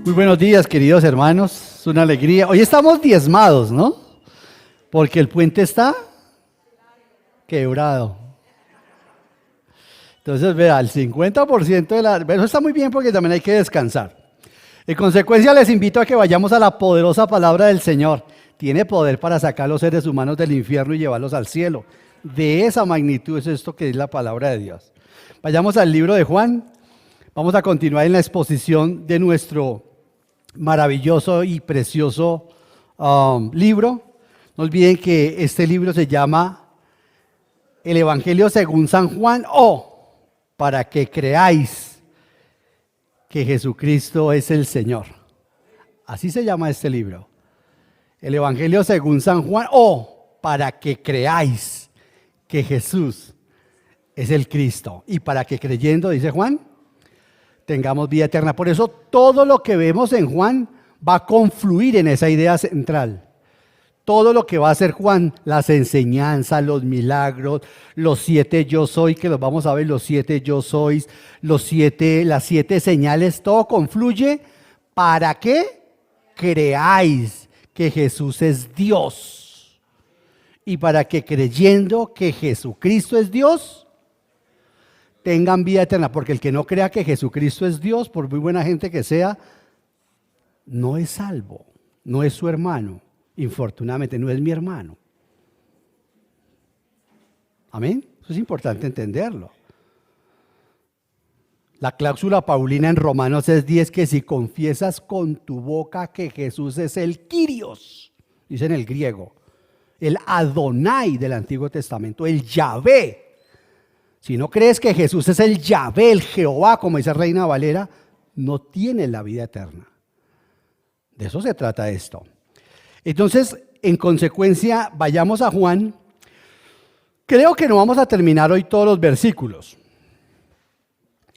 Muy buenos días, queridos hermanos. Es una alegría. Hoy estamos diezmados, ¿no? Porque el puente está quebrado. Entonces, vea, el 50% de la... Eso está muy bien porque también hay que descansar. En consecuencia, les invito a que vayamos a la poderosa palabra del Señor. Tiene poder para sacar a los seres humanos del infierno y llevarlos al cielo. De esa magnitud es esto que es la palabra de Dios. Vayamos al libro de Juan. Vamos a continuar en la exposición de nuestro maravilloso y precioso libro. No olviden que este libro se llama El Evangelio según San Juan, o para que creáis que Jesucristo es el Señor. Así se llama este libro. El Evangelio según San Juan, o para que creáis que Jesús es el Cristo. Y para que creyendo, dice Juan, tengamos vida eterna. Por eso todo lo que vemos en Juan va a confluir en esa idea central. Todo lo que va a hacer Juan, las enseñanzas, los milagros, los 7 yo soy, que los vamos a ver, los 7 yo sois, las 7 señales, todo confluye para que creáis que Jesús es Dios. Y para que creyendo que Jesucristo es Dios, tengan vida eterna, porque el que no crea que Jesucristo es Dios, por muy buena gente que sea, no es salvo, no es su hermano, infortunadamente no es mi hermano. Amén, eso es importante entenderlo. La cláusula paulina en Romanos es 10, que si confiesas con tu boca que Jesús es el Kyrios, dice en el griego, el Adonai del Antiguo Testamento, el Yahvé. Si no crees que Jesús es el Yahvé, el Jehová, como dice Reina Valera, no tienes la vida eterna. De eso se trata esto. Entonces, en consecuencia, vayamos a Juan. Creo que no vamos a terminar hoy todos los versículos.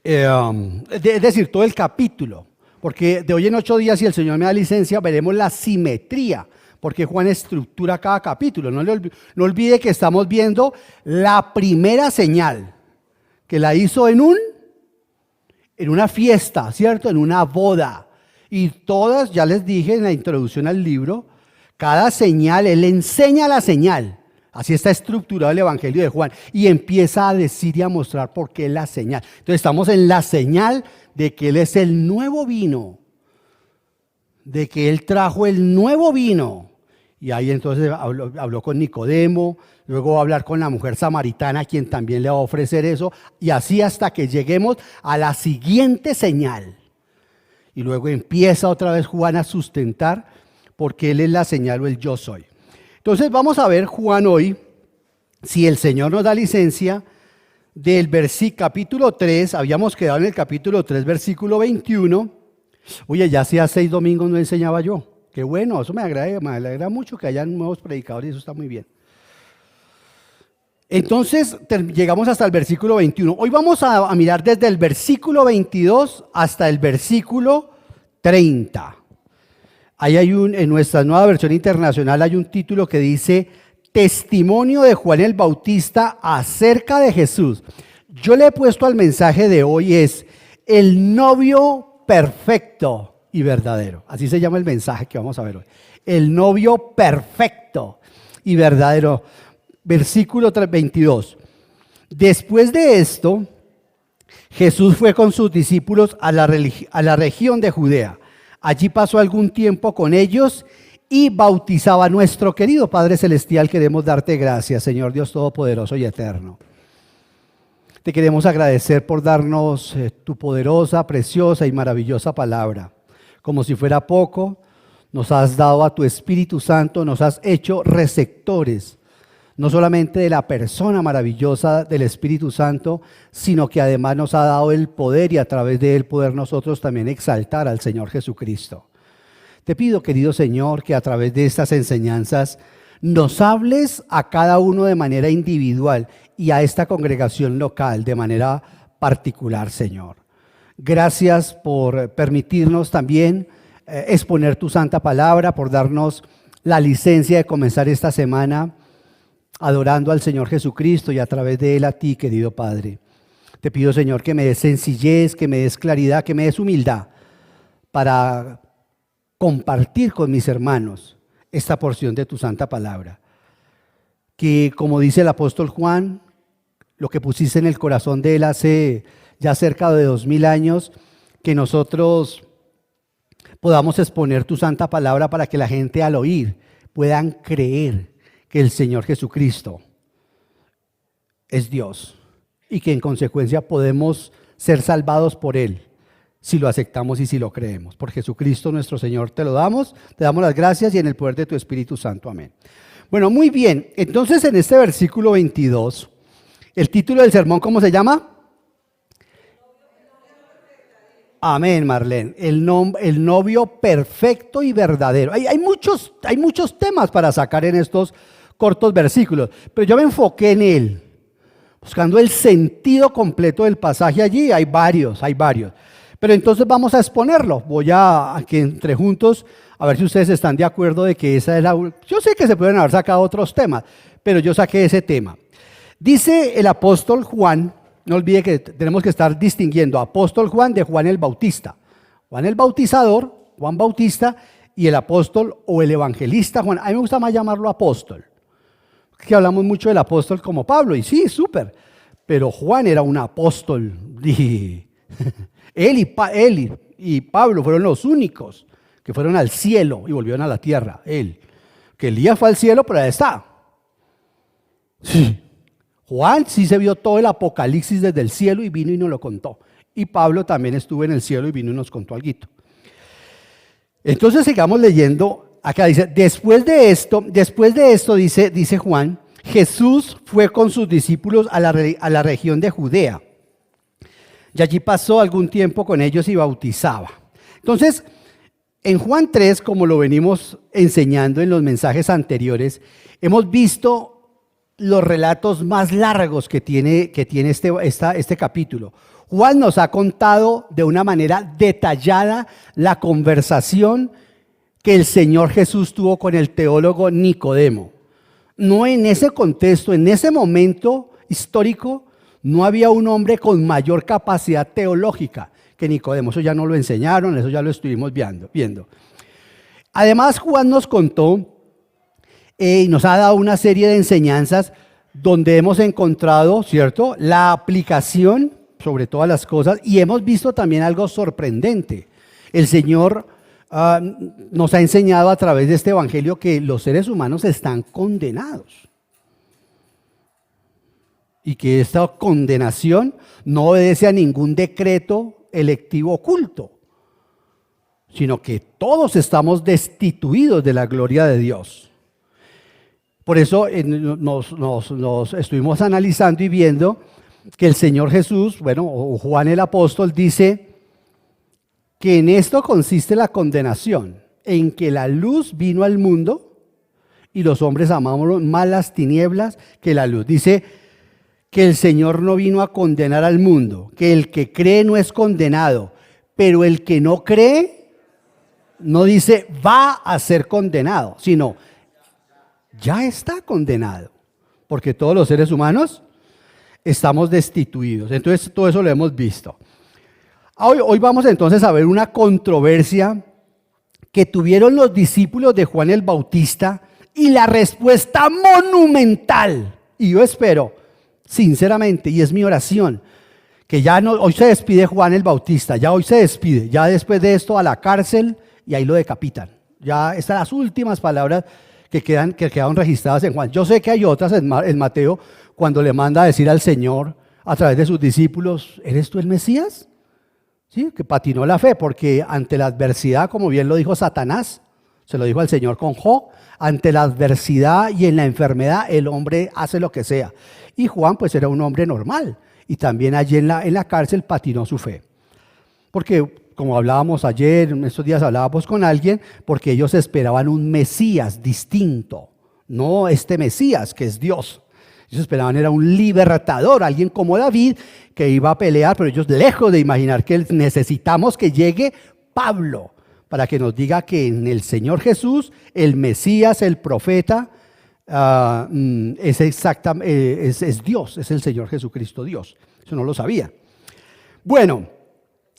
Es decir, todo el capítulo. Porque de hoy en 8 días, si el Señor me da licencia, veremos la simetría. Porque Juan estructura cada capítulo. No olvide que estamos viendo la primera señal, que la hizo en una fiesta, ¿cierto? En una boda. Y todas, ya les dije en la introducción al libro, cada señal, él enseña la señal. Así está estructurado el Evangelio de Juan. Y empieza a decir y a mostrar por qué es la señal. Entonces estamos en la señal de que él es el nuevo vino. De que él trajo el nuevo vino. Y ahí entonces habló con Nicodemo, luego va a hablar con la mujer samaritana, quien también le va a ofrecer eso, y así hasta que lleguemos a la siguiente señal. Y luego empieza otra vez Juan a sustentar porque él es la señal o el yo soy. Entonces vamos a ver Juan hoy, si el Señor nos da licencia, del capítulo 3, habíamos quedado en el capítulo 3, versículo 21. Oye, ya hacía 6 domingos no enseñaba yo. Qué bueno, eso me alegra mucho que hayan nuevos predicadores y eso está muy bien. Entonces llegamos hasta el versículo 21. Hoy vamos a mirar desde el versículo 22 hasta el versículo 30. Ahí hay en nuestra nueva versión internacional hay un título que dice Testimonio de Juan el Bautista acerca de Jesús. Yo le he puesto al mensaje de hoy es el novio perfecto y verdadero. Así se llama el mensaje que vamos a ver hoy. El novio perfecto y verdadero. Versículo 22. Después de esto, Jesús fue con sus discípulos a la región de Judea. Allí pasó algún tiempo con ellos y bautizaba a nuestro querido Padre Celestial. Queremos darte gracias, Señor Dios Todopoderoso y Eterno. Te queremos agradecer por darnos tu poderosa, preciosa y maravillosa palabra. Como si fuera poco, nos has dado a tu Espíritu Santo, nos has hecho receptores, no solamente de la persona maravillosa del Espíritu Santo, sino que además nos ha dado el poder y a través de él poder nosotros también exaltar al Señor Jesucristo. Te pido, querido Señor, que a través de estas enseñanzas nos hables a cada uno de manera individual y a esta congregación local de manera particular, Señor. Gracias por permitirnos también exponer tu santa palabra, por darnos la licencia de comenzar esta semana adorando al Señor Jesucristo y a través de él a ti, querido Padre. Te pido, Señor, que me des sencillez, que me des claridad, que me des humildad para compartir con mis hermanos esta porción de tu santa palabra. Que como dice el apóstol Juan, lo que pusiste en el corazón de él hace ya cerca de 2000 años, que nosotros podamos exponer tu santa palabra para que la gente al oír puedan creer que el Señor Jesucristo es Dios y que en consecuencia podemos ser salvados por Él si lo aceptamos y si lo creemos. Por Jesucristo nuestro Señor te damos las gracias y en el poder de tu Espíritu Santo. Amén. Bueno, muy bien. Entonces en este versículo 22, el título del sermón, ¿cómo se llama? Amén, Marlene. El novio perfecto y verdadero. Hay muchos temas para sacar en estos cortos versículos, pero yo me enfoqué en él, buscando el sentido completo del pasaje allí. Hay varios. Pero entonces vamos a exponerlo. Voy a que entre juntos, a ver si ustedes están de acuerdo de que esa es la... Yo sé que se pueden haber sacado otros temas, pero yo saqué ese tema. Dice el apóstol Juan, no olvide que tenemos que estar distinguiendo apóstol Juan de Juan el Bautista. Juan el Bautizador, Juan Bautista, y el apóstol o el evangelista Juan. A mí me gusta más llamarlo apóstol, que hablamos mucho del apóstol como Pablo, y sí, súper, pero Juan era un apóstol. Él y Pablo fueron los únicos que fueron al cielo y volvieron a la tierra. Que Elías fue al cielo, pero ahí está. Sí. Juan sí se vio todo el apocalipsis desde el cielo y vino y nos lo contó. Y Pablo también estuvo en el cielo y vino y nos contó algo. Entonces sigamos leyendo. Acá dice, después de esto dice Juan, Jesús fue con sus discípulos a la región de Judea. Y allí pasó algún tiempo con ellos y bautizaba. Entonces, en Juan 3, como lo venimos enseñando en los mensajes anteriores, hemos visto los relatos más largos que tiene este capítulo. Juan nos ha contado de una manera detallada la conversación que el Señor Jesús tuvo con el teólogo Nicodemo. No en ese contexto, en ese momento histórico, no había un hombre con mayor capacidad teológica que Nicodemo. Eso ya no lo enseñaron, eso ya lo estuvimos viendo. Además, Juan nos contó y nos ha dado una serie de enseñanzas donde hemos encontrado, ¿cierto?, la aplicación sobre todas las cosas, y hemos visto también algo sorprendente. El Señor nos ha enseñado a través de este evangelio que los seres humanos están condenados. Y que esta condenación no obedece a ningún decreto electivo oculto, sino que todos estamos destituidos de la gloria de Dios. Por eso nos estuvimos analizando y viendo que el Señor Jesús, o Juan el apóstol, dice que en esto consiste la condenación, en que la luz vino al mundo y los hombres amamos más las tinieblas que la luz. Dice que el Señor no vino a condenar al mundo, que el que cree no es condenado, pero el que no cree, no dice va a ser condenado, sino ya está condenado, porque todos los seres humanos estamos destituidos. Entonces todo eso lo hemos visto. Hoy vamos entonces a ver una controversia que tuvieron los discípulos de Juan el Bautista y la respuesta monumental, y yo espero sinceramente, y es mi oración, que hoy se despide Juan el Bautista, ya hoy se despide, ya después de esto a la cárcel y ahí lo decapitan. Ya están las últimas palabras que quedaron registradas en Juan. Yo sé que hay otras en Mateo, cuando le manda a decir al Señor a través de sus discípulos, ¿eres tú el Mesías? Sí, que patinó la fe, porque ante la adversidad, como bien lo dijo Satanás, se lo dijo al Señor con Job, ante la adversidad y en la enfermedad el hombre hace lo que sea. Y Juan pues era un hombre normal y también allí en la cárcel patinó su fe. Porque como hablábamos ayer, en estos días hablábamos con alguien, porque ellos esperaban un Mesías distinto, no este Mesías que es Dios. Ellos esperaban era un libertador, alguien como David que iba a pelear, pero ellos lejos de imaginar que necesitamos que llegue Pablo para que nos diga que en el Señor Jesús, el Mesías, el profeta, es Dios, es el Señor Jesucristo Dios. Eso no lo sabía. Bueno,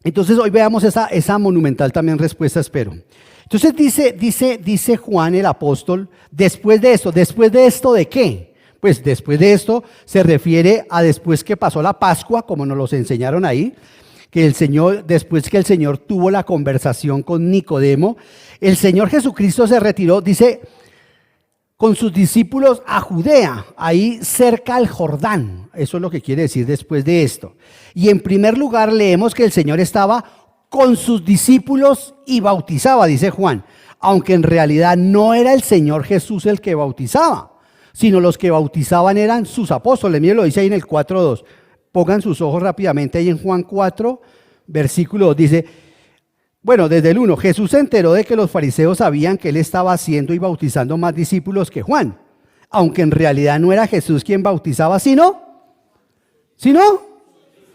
Entonces hoy veamos esa monumental también respuesta, espero. Entonces dice Juan el apóstol, después de esto, ¿de qué? Pues después de esto se refiere a después que pasó la Pascua, como nos los enseñaron ahí, que después que el Señor tuvo la conversación con Nicodemo, el Señor Jesucristo se retiró, dice, con sus discípulos a Judea, ahí cerca al Jordán. Eso es lo que quiere decir después de esto. Y en primer lugar leemos que el Señor estaba con sus discípulos y bautizaba, dice Juan, aunque en realidad no era el Señor Jesús el que bautizaba, sino los que bautizaban eran sus apóstoles. Miren, lo dice ahí en el 4:2. Pongan sus ojos rápidamente ahí en Juan 4, versículo 2. Dice, bueno, desde el 1, Jesús se enteró de que los fariseos sabían que él estaba haciendo y bautizando más discípulos que Juan, aunque en realidad no era Jesús quien bautizaba, sino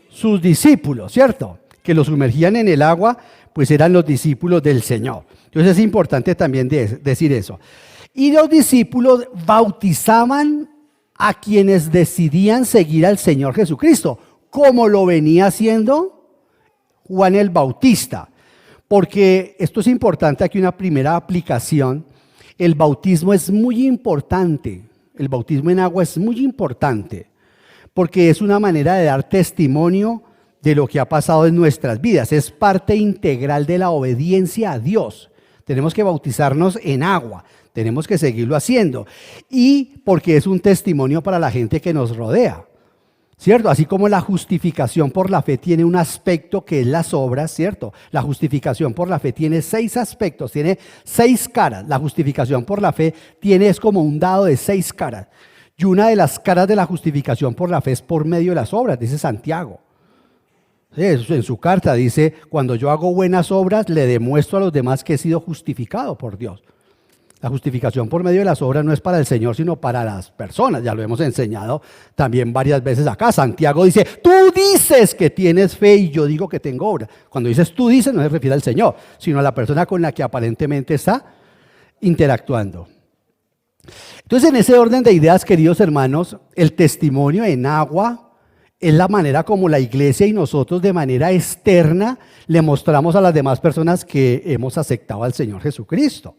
sus discípulos, ¿cierto? Que los sumergían en el agua, pues eran los discípulos del Señor. Entonces es importante también decir eso. Y los discípulos bautizaban a quienes decidían seguir al Señor Jesucristo, como lo venía haciendo Juan el Bautista. Porque esto es importante, aquí una primera aplicación. El bautismo es muy importante, el bautismo en agua es muy importante, porque es una manera de dar testimonio de lo que ha pasado en nuestras vidas. Es parte integral de la obediencia a Dios. Tenemos que bautizarnos en agua, tenemos que seguirlo haciendo. Y porque es un testimonio para la gente que nos rodea, ¿cierto? Así como la justificación por la fe tiene un aspecto que es las obras, ¿cierto? La justificación por la fe tiene 6 aspectos, tiene 6 caras. La justificación por la fe es como un dado de 6 caras. Y una de las caras de la justificación por la fe es por medio de las obras, dice Santiago. En su carta dice, cuando yo hago buenas obras, le demuestro a los demás que he sido justificado por Dios. La justificación por medio de las obras no es para el Señor, sino para las personas. Ya lo hemos enseñado también varias veces acá. Santiago dice, tú dices que tienes fe y yo digo que tengo obra. Cuando dices tú dices, no se refiere al Señor, sino a la persona con la que aparentemente está interactuando. Entonces, en ese orden de ideas, queridos hermanos, el testimonio en agua es la manera como la iglesia y nosotros de manera externa le mostramos a las demás personas que hemos aceptado al Señor Jesucristo.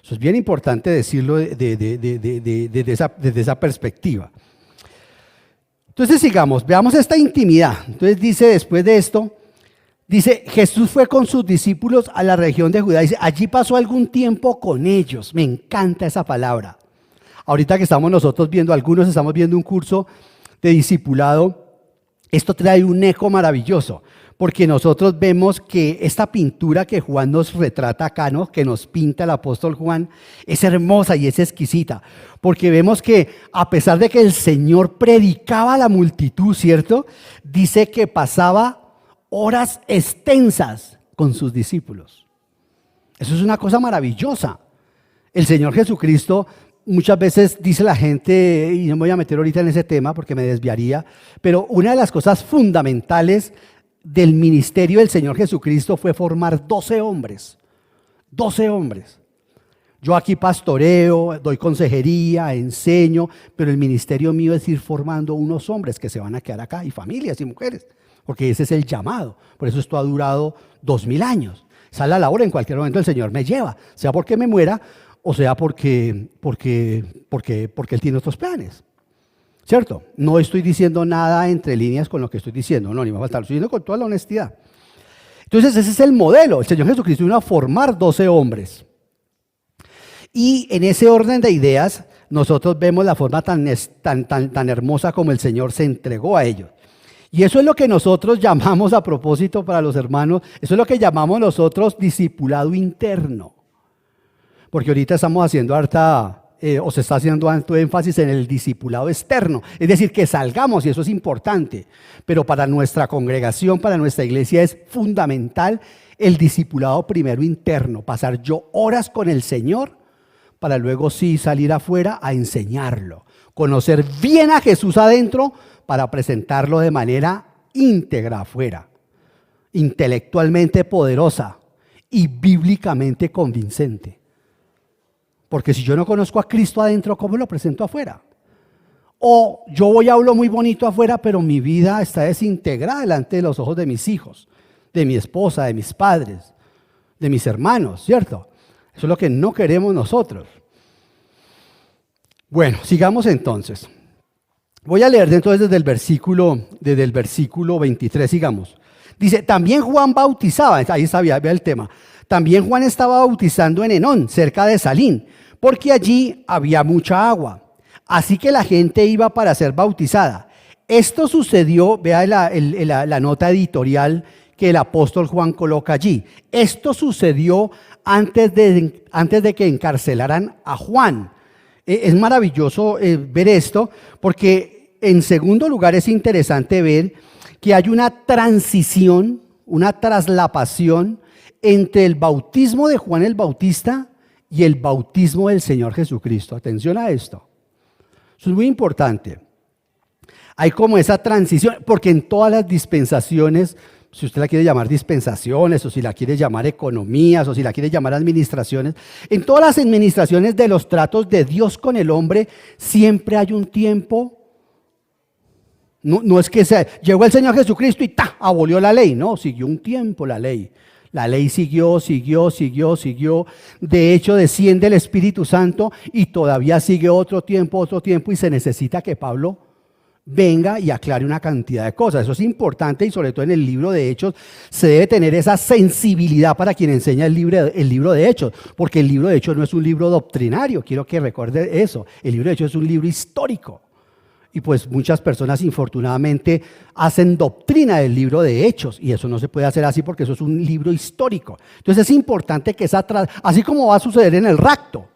Eso es bien importante decirlo desde esa perspectiva. Entonces sigamos, veamos esta intimidad. Entonces dice después de esto, dice, Jesús fue con sus discípulos a la región de Judá. Dice, allí pasó algún tiempo con ellos. Me encanta esa palabra. Ahorita que estamos nosotros viendo, algunos estamos viendo un curso de discipulado, esto trae un eco maravilloso, porque nosotros vemos que esta pintura que Juan nos retrata acá, ¿no? Que nos pinta el apóstol Juan, es hermosa y es exquisita, porque vemos que a pesar de que el Señor predicaba a la multitud, ¿cierto? Dice que pasaba horas extensas con sus discípulos. Eso es una cosa maravillosa. El Señor Jesucristo, muchas veces dice la gente, y no me voy a meter ahorita en ese tema porque me desviaría, pero una de las cosas fundamentales del ministerio del Señor Jesucristo fue formar 12 hombres. 12 hombres. Yo aquí pastoreo, doy consejería, enseño, pero el ministerio mío es ir formando unos hombres que se van a quedar acá, y familias y mujeres, porque ese es el llamado. Por eso esto ha durado 2000 años. Esa es la labor, en cualquier momento el Señor me lleva, sea porque me muera, o sea porque Él tiene otros planes, ¿cierto? No estoy diciendo nada entre líneas con lo que estoy diciendo, no, ni me va a faltar, lo estoy diciendo con toda la honestidad. Entonces ese es el modelo, el Señor Jesucristo vino a formar 12 hombres. Y en ese orden de ideas, nosotros vemos la forma tan hermosa como el Señor se entregó a ellos. Y eso es lo que nosotros llamamos, a propósito para los hermanos, eso es lo que llamamos nosotros discipulado interno. Porque ahorita estamos haciendo o se está haciendo harto énfasis en el discipulado externo. Es decir, que salgamos, y eso es importante. Pero para nuestra congregación, para nuestra iglesia, es fundamental el discipulado primero interno. Pasar yo horas con el Señor para luego sí salir afuera a enseñarlo. Conocer bien a Jesús adentro para presentarlo de manera íntegra afuera. Intelectualmente poderosa y bíblicamente convincente. Porque si yo no conozco a Cristo adentro, ¿cómo lo presento afuera? O yo hablo muy bonito afuera, pero mi vida está desintegrada delante de los ojos de mis hijos, de mi esposa, de mis padres, de mis hermanos, ¿cierto? Eso es lo que no queremos nosotros. Bueno, sigamos entonces. Voy a leer entonces desde el versículo 23, sigamos. Dice, también Juan bautizaba, ahí sabía, vea el tema. También Juan estaba bautizando en Enón, cerca de Salín, porque allí había mucha agua. Así que la gente iba para ser bautizada. Esto sucedió, vea la nota editorial que el apóstol Juan coloca allí. Esto sucedió antes de que encarcelaran a Juan. Es maravilloso ver esto, porque en segundo lugar es interesante ver que hay una transición, una traslapación entre el bautismo de Juan el Bautista y el bautismo del Señor Jesucristo. Atención a esto. Eso es muy importante. Hay como esa transición, porque en todas las dispensaciones, si usted la quiere llamar dispensaciones, o si la quiere llamar economías, o si la quiere llamar administraciones, en todas las administraciones de los tratos de Dios con el hombre, siempre hay un tiempo. No es que llegó el Señor Jesucristo y ¡ta!, abolió la ley. No, siguió un tiempo la ley. La ley siguió. De hecho, desciende el Espíritu Santo y todavía sigue otro tiempo, y se necesita que Pablo venga y aclare una cantidad de cosas. Eso es importante y sobre todo en el libro de Hechos se debe tener esa sensibilidad para quien enseña el libro de Hechos, porque el libro de Hechos no es un libro doctrinario, quiero que recuerde eso. El libro de Hechos es un libro histórico. Y pues muchas personas infortunadamente hacen doctrina del libro de Hechos y eso no se puede hacer así porque eso es un libro histórico. Entonces es importante que así como va a suceder en el rapto,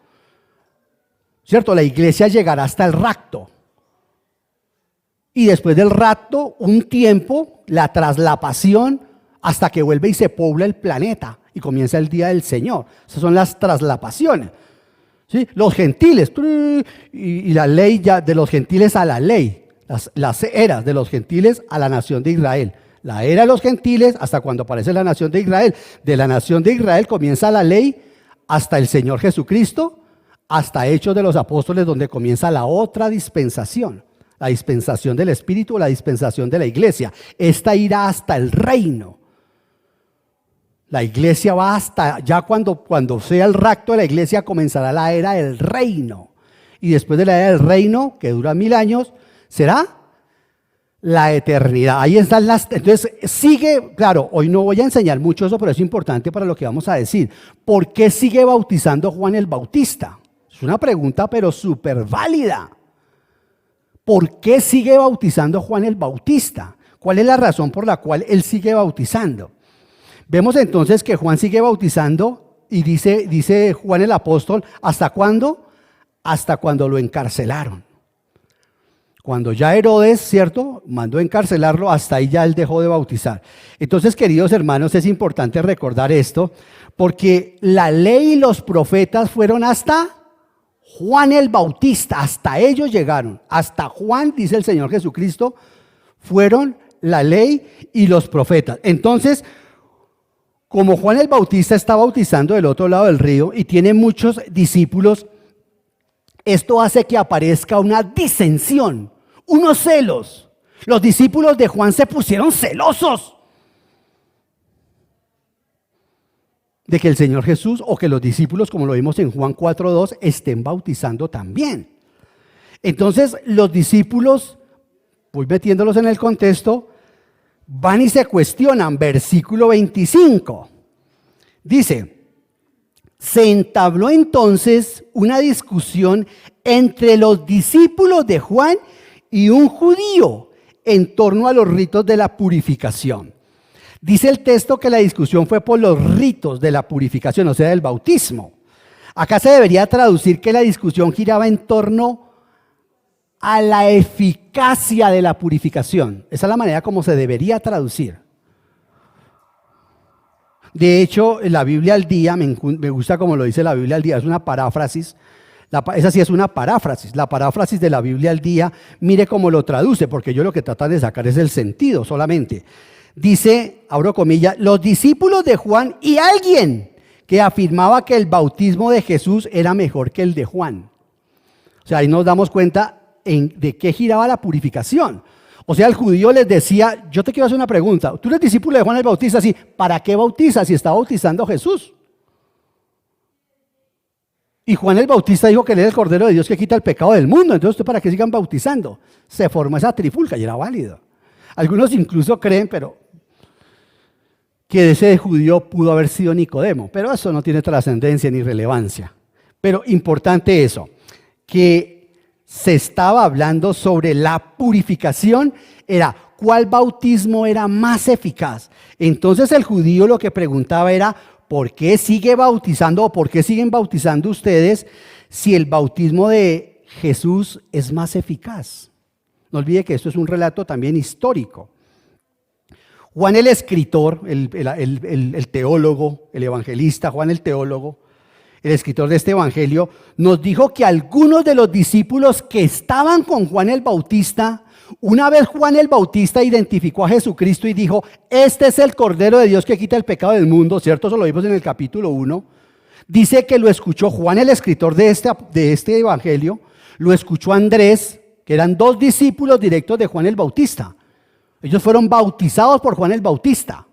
¿cierto? La iglesia llegará hasta el rapto. Y después del rapto, un tiempo, la traslapación, hasta que vuelve y se pobla el planeta y comienza el día del Señor. Esas son las traslapaciones. ¿Sí? Los gentiles, y la ley ya de los gentiles a la ley, las eras de los gentiles a la nación de Israel. La era de los gentiles hasta cuando aparece la nación de Israel. De la nación de Israel comienza la ley hasta el Señor Jesucristo, hasta Hechos de los Apóstoles, donde comienza la otra dispensación. La dispensación del Espíritu, la dispensación de la iglesia. Esta irá hasta el reino. La iglesia va hasta, ya cuando sea el rapto de la iglesia, comenzará la era del reino. Y después de la era del reino, que dura 1000 años, será la eternidad. Ahí están entonces sigue, claro, hoy no voy a enseñar mucho eso, pero es importante para lo que vamos a decir. ¿Por qué sigue bautizando Juan el Bautista? Es una pregunta, pero súper válida. ¿Por qué sigue bautizando Juan el Bautista? ¿Cuál es la razón por la cual él sigue bautizando? Vemos entonces que Juan sigue bautizando y dice Juan el apóstol, ¿hasta cuándo? Hasta cuando lo encarcelaron. Cuando ya Herodes, ¿cierto?, mandó encarcelarlo, hasta ahí ya él dejó de bautizar. Entonces, queridos hermanos, es importante recordar esto, porque la ley y los profetas fueron hasta Juan el Bautista, hasta ellos llegaron. Hasta Juan, dice el Señor Jesucristo, fueron la ley y los profetas. Entonces, como Juan el Bautista está bautizando del otro lado del río y tiene muchos discípulos, esto hace que aparezca una disensión, unos celos. Los discípulos de Juan se pusieron celosos de que el Señor Jesús o que los discípulos, como lo vimos en Juan 4:2, estén bautizando también. Entonces los discípulos, voy metiéndolos en el contexto, van y se cuestionan. Versículo 25. Dice, se entabló entonces una discusión entre los discípulos de Juan y un judío en torno a los ritos de la purificación. Dice el texto que la discusión fue por los ritos de la purificación, o sea, del bautismo. Acá se debería traducir que la discusión giraba en torno a la eficacia de la purificación. Esa es la manera como se debería traducir. De hecho, la Biblia al día, me gusta como lo dice la Biblia al día, es una paráfrasis. Esa sí es una paráfrasis. La paráfrasis de la Biblia al día, mire cómo lo traduce, porque yo lo que tratan de sacar es el sentido solamente. Dice, abro comillas, los discípulos de Juan y alguien que afirmaba que el bautismo de Jesús era mejor que el de Juan. O sea, ahí nos damos cuenta de qué giraba la purificación. O sea, el judío les decía, yo te quiero hacer una pregunta. Tú eres discípulo de Juan el Bautista, sí. ¿Para qué bautizas si está bautizando a Jesús? Y Juan el Bautista dijo que él es el Cordero de Dios que quita el pecado del mundo. Entonces, ¿usted para qué sigan bautizando? Se formó esa trifulca y era válido. Algunos incluso creen, pero que ese judío pudo haber sido Nicodemo. Pero eso no tiene trascendencia ni relevancia. Pero importante eso, que se estaba hablando sobre la purificación, era cuál bautismo era más eficaz. Entonces el judío lo que preguntaba era, ¿por qué sigue bautizando o por qué siguen bautizando ustedes si el bautismo de Jesús es más eficaz? No olvide que esto es un relato también histórico. Juan el escritor, el teólogo, el evangelista, Juan el teólogo, el escritor de este evangelio, nos dijo que algunos de los discípulos que estaban con Juan el Bautista, una vez Juan el Bautista identificó a Jesucristo y dijo, este es el Cordero de Dios que quita el pecado del mundo, ¿cierto? Eso lo vimos en el capítulo 1. Dice que lo escuchó Juan el escritor de este evangelio, lo escuchó Andrés, que eran 2 discípulos directos de Juan el Bautista. Ellos fueron bautizados por Juan el Bautista.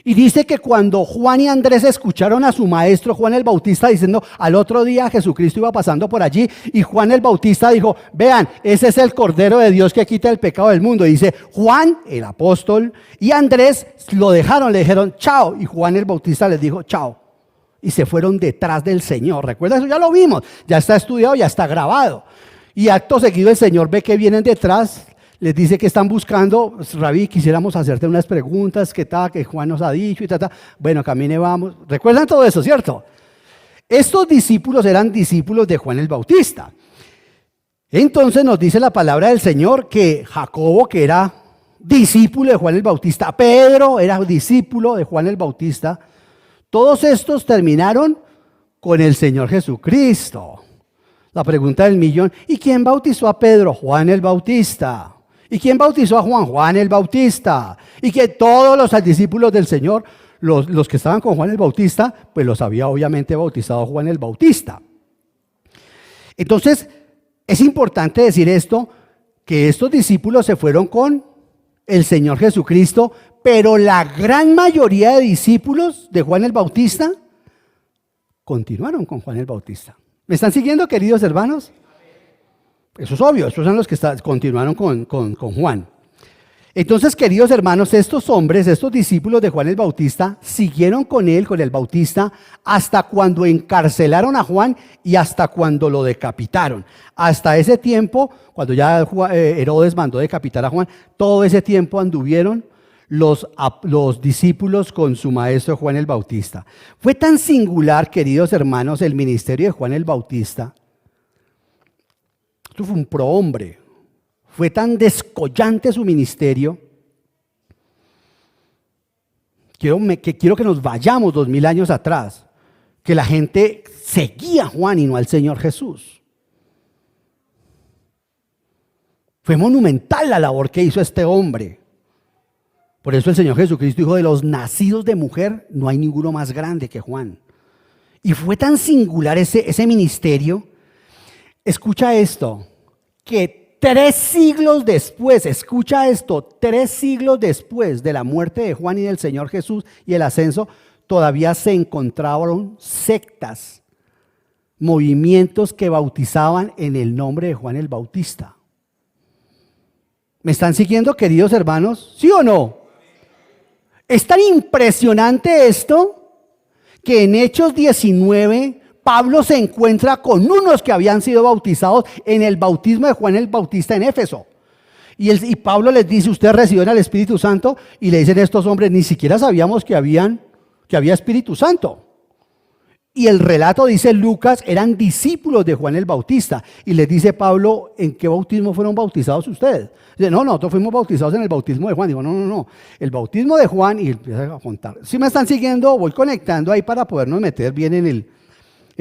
Y dice que cuando Juan y Andrés escucharon a su maestro Juan el Bautista diciendo, al otro día Jesucristo iba pasando por allí y Juan el Bautista dijo, vean, ese es el Cordero de Dios que quita el pecado del mundo. Y dice, Juan, el apóstol, y Andrés lo dejaron, le dijeron, chao. Y Juan el Bautista les dijo, chao. Y se fueron detrás del Señor. ¿Recuerda eso? Ya lo vimos, ya está estudiado, ya está grabado. Y acto seguido el Señor ve que vienen detrás. Les dice que están buscando, Rabí, quisiéramos hacerte unas preguntas, ¿qué tal? Que Juan nos ha dicho y tal. Bueno, camine, vamos. ¿Recuerdan todo eso, cierto? Estos discípulos eran discípulos de Juan el Bautista. Entonces nos dice la palabra del Señor que Jacobo, que era discípulo de Juan el Bautista, Pedro era discípulo de Juan el Bautista, todos estos terminaron con el Señor Jesucristo. La pregunta del millón, ¿y quién bautizó a Pedro? Juan el Bautista. ¿Y quién bautizó a Juan? Juan el Bautista. Y que todos los discípulos del Señor, los que estaban con Juan el Bautista, pues los había obviamente bautizado Juan el Bautista. Entonces, es importante decir esto, que estos discípulos se fueron con el Señor Jesucristo, pero la gran mayoría de discípulos de Juan el Bautista continuaron con Juan el Bautista. ¿Me están siguiendo, queridos hermanos? Eso es obvio, estos son los que continuaron con Juan. Entonces, queridos hermanos, estos hombres, estos discípulos de Juan el Bautista, siguieron con él, con el Bautista, hasta cuando encarcelaron a Juan y hasta cuando lo decapitaron. Hasta ese tiempo, cuando ya Herodes mandó decapitar a Juan, todo ese tiempo anduvieron los discípulos con su maestro Juan el Bautista. Fue tan singular, queridos hermanos, el ministerio de Juan el Bautista. Esto fue un prohombre. Fue tan descollante su ministerio. Quiero que nos vayamos 2000 años atrás, que la gente seguía a Juan y no al Señor Jesús. Fue monumental la labor que hizo este hombre. Por eso el Señor Jesucristo dijo, de los nacidos de mujer no hay ninguno más grande que Juan. Y fue tan singular ese ministerio. Escucha esto, que 3 siglos después, escucha esto, 3 siglos después de la muerte de Juan y del Señor Jesús y el ascenso, todavía se encontraron sectas, movimientos que bautizaban en el nombre de Juan el Bautista. ¿Me están siguiendo, queridos hermanos? ¿Sí o no? Es tan impresionante esto que en Hechos 19 Pablo se encuentra con unos que habían sido bautizados en el bautismo de Juan el Bautista en Éfeso. Y Pablo les dice, ustedes recibieron al Espíritu Santo, y le dicen a estos hombres, ni siquiera sabíamos que había Espíritu Santo. Y el relato dice Lucas, eran discípulos de Juan el Bautista. Y les dice Pablo, ¿en qué bautismo fueron bautizados ustedes? Dice, no, nosotros fuimos bautizados en el bautismo de Juan. Digo, no, el bautismo de Juan, y empieza a contar. Si me están siguiendo, voy conectando ahí para podernos meter bien en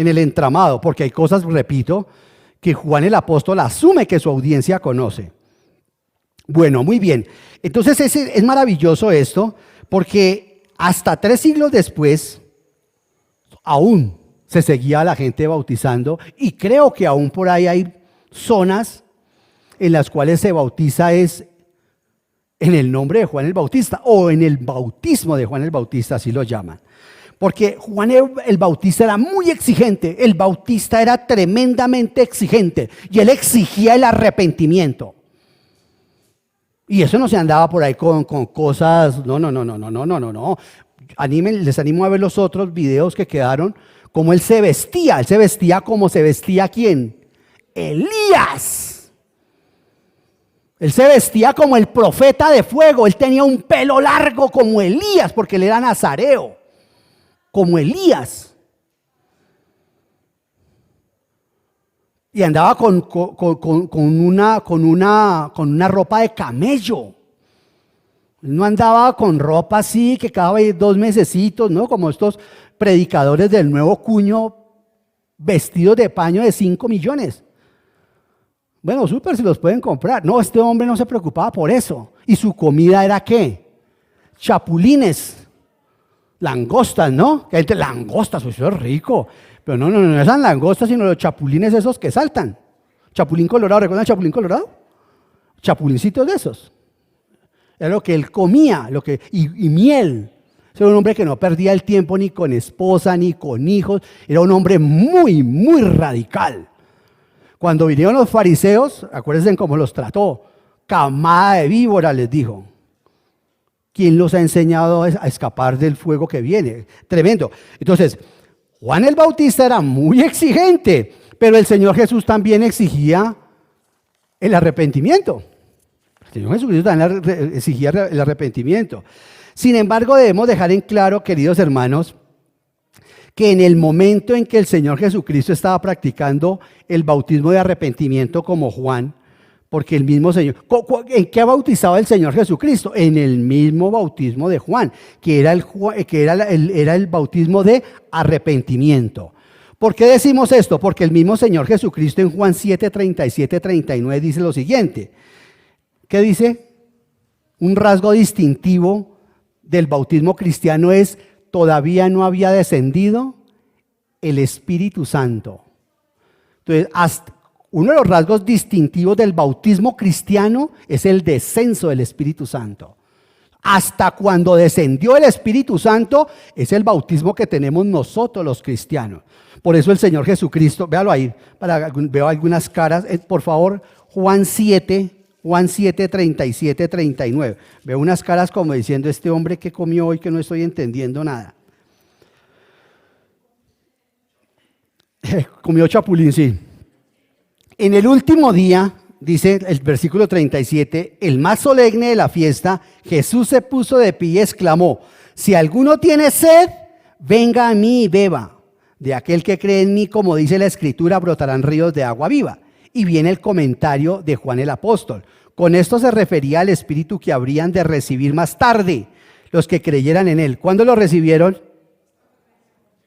el entramado, porque hay cosas, repito, que Juan el apóstol asume que su audiencia conoce. Bueno, muy bien. Entonces es maravilloso esto, porque hasta 3 siglos después, aún se seguía la gente bautizando, y creo que aún por ahí hay zonas en las cuales se bautiza es en el nombre de Juan el Bautista o en el bautismo de Juan el Bautista, así lo llaman. Porque Juan el Bautista era muy exigente, el Bautista era tremendamente exigente y él exigía el arrepentimiento. Y eso no se andaba por ahí con cosas, no. Les animo a ver los otros videos que quedaron, cómo él se vestía como se vestía ¿quién? Elías. Él se vestía como el profeta de fuego, él tenía un pelo largo como Elías, porque él era nazareo, como Elías. Y andaba con una ropa de camello. No andaba con ropa así que cada 2 mesecitos, ¿no? Como estos predicadores del nuevo cuño vestidos de paño de 5 millones. Bueno, súper, si los pueden comprar. No, este hombre no se preocupaba por eso. ¿Y su comida era qué? Chapulines, langostas, ¿no? Que hay gente, langostas, eso es rico. Pero no esas langostas, sino los chapulines esos que saltan. Chapulín colorado, ¿recuerdan el chapulín colorado? Chapulincitos de esos. Era lo que él comía, y miel. Era un hombre que no perdía el tiempo ni con esposa, ni con hijos. Era un hombre muy, muy radical. Cuando vinieron los fariseos, acuérdense cómo los trató. Camada de víbora les dijo. ¿Quién los ha enseñado a escapar del fuego que viene? Tremendo. Entonces, Juan el Bautista era muy exigente, pero el Señor Jesús también exigía el arrepentimiento. El Señor Jesucristo también exigía el arrepentimiento. Sin embargo, debemos dejar en claro, queridos hermanos, que en el momento en que el Señor Jesucristo estaba practicando el bautismo de arrepentimiento como Juan, porque el mismo Señor, ¿en qué bautizaba el Señor Jesucristo? En el mismo bautismo de Juan, que era el bautismo de arrepentimiento. ¿Por qué decimos esto? Porque el mismo Señor Jesucristo en Juan 7, 37, 39 dice lo siguiente. ¿Qué dice? Un rasgo distintivo del bautismo cristiano es: todavía no había descendido el Espíritu Santo. Entonces, uno de los rasgos distintivos del bautismo cristiano es el descenso del Espíritu Santo. Hasta cuando descendió el Espíritu Santo es el bautismo que tenemos nosotros los cristianos. Por eso el Señor Jesucristo, véalo ahí, veo algunas caras, por favor, Juan 7, 37, 39. Veo unas caras como diciendo: este hombre que comió hoy que no estoy entendiendo nada. Comió chapulín, sí. En el último día, dice el versículo 37, el más solemne de la fiesta, Jesús se puso de pie y exclamó: si alguno tiene sed, venga a mí y beba. De aquel que cree en mí, como dice la Escritura, brotarán ríos de agua viva. Y viene el comentario de Juan el apóstol. Con esto se refería al Espíritu que habrían de recibir más tarde los que creyeran en él. ¿Cuándo lo recibieron?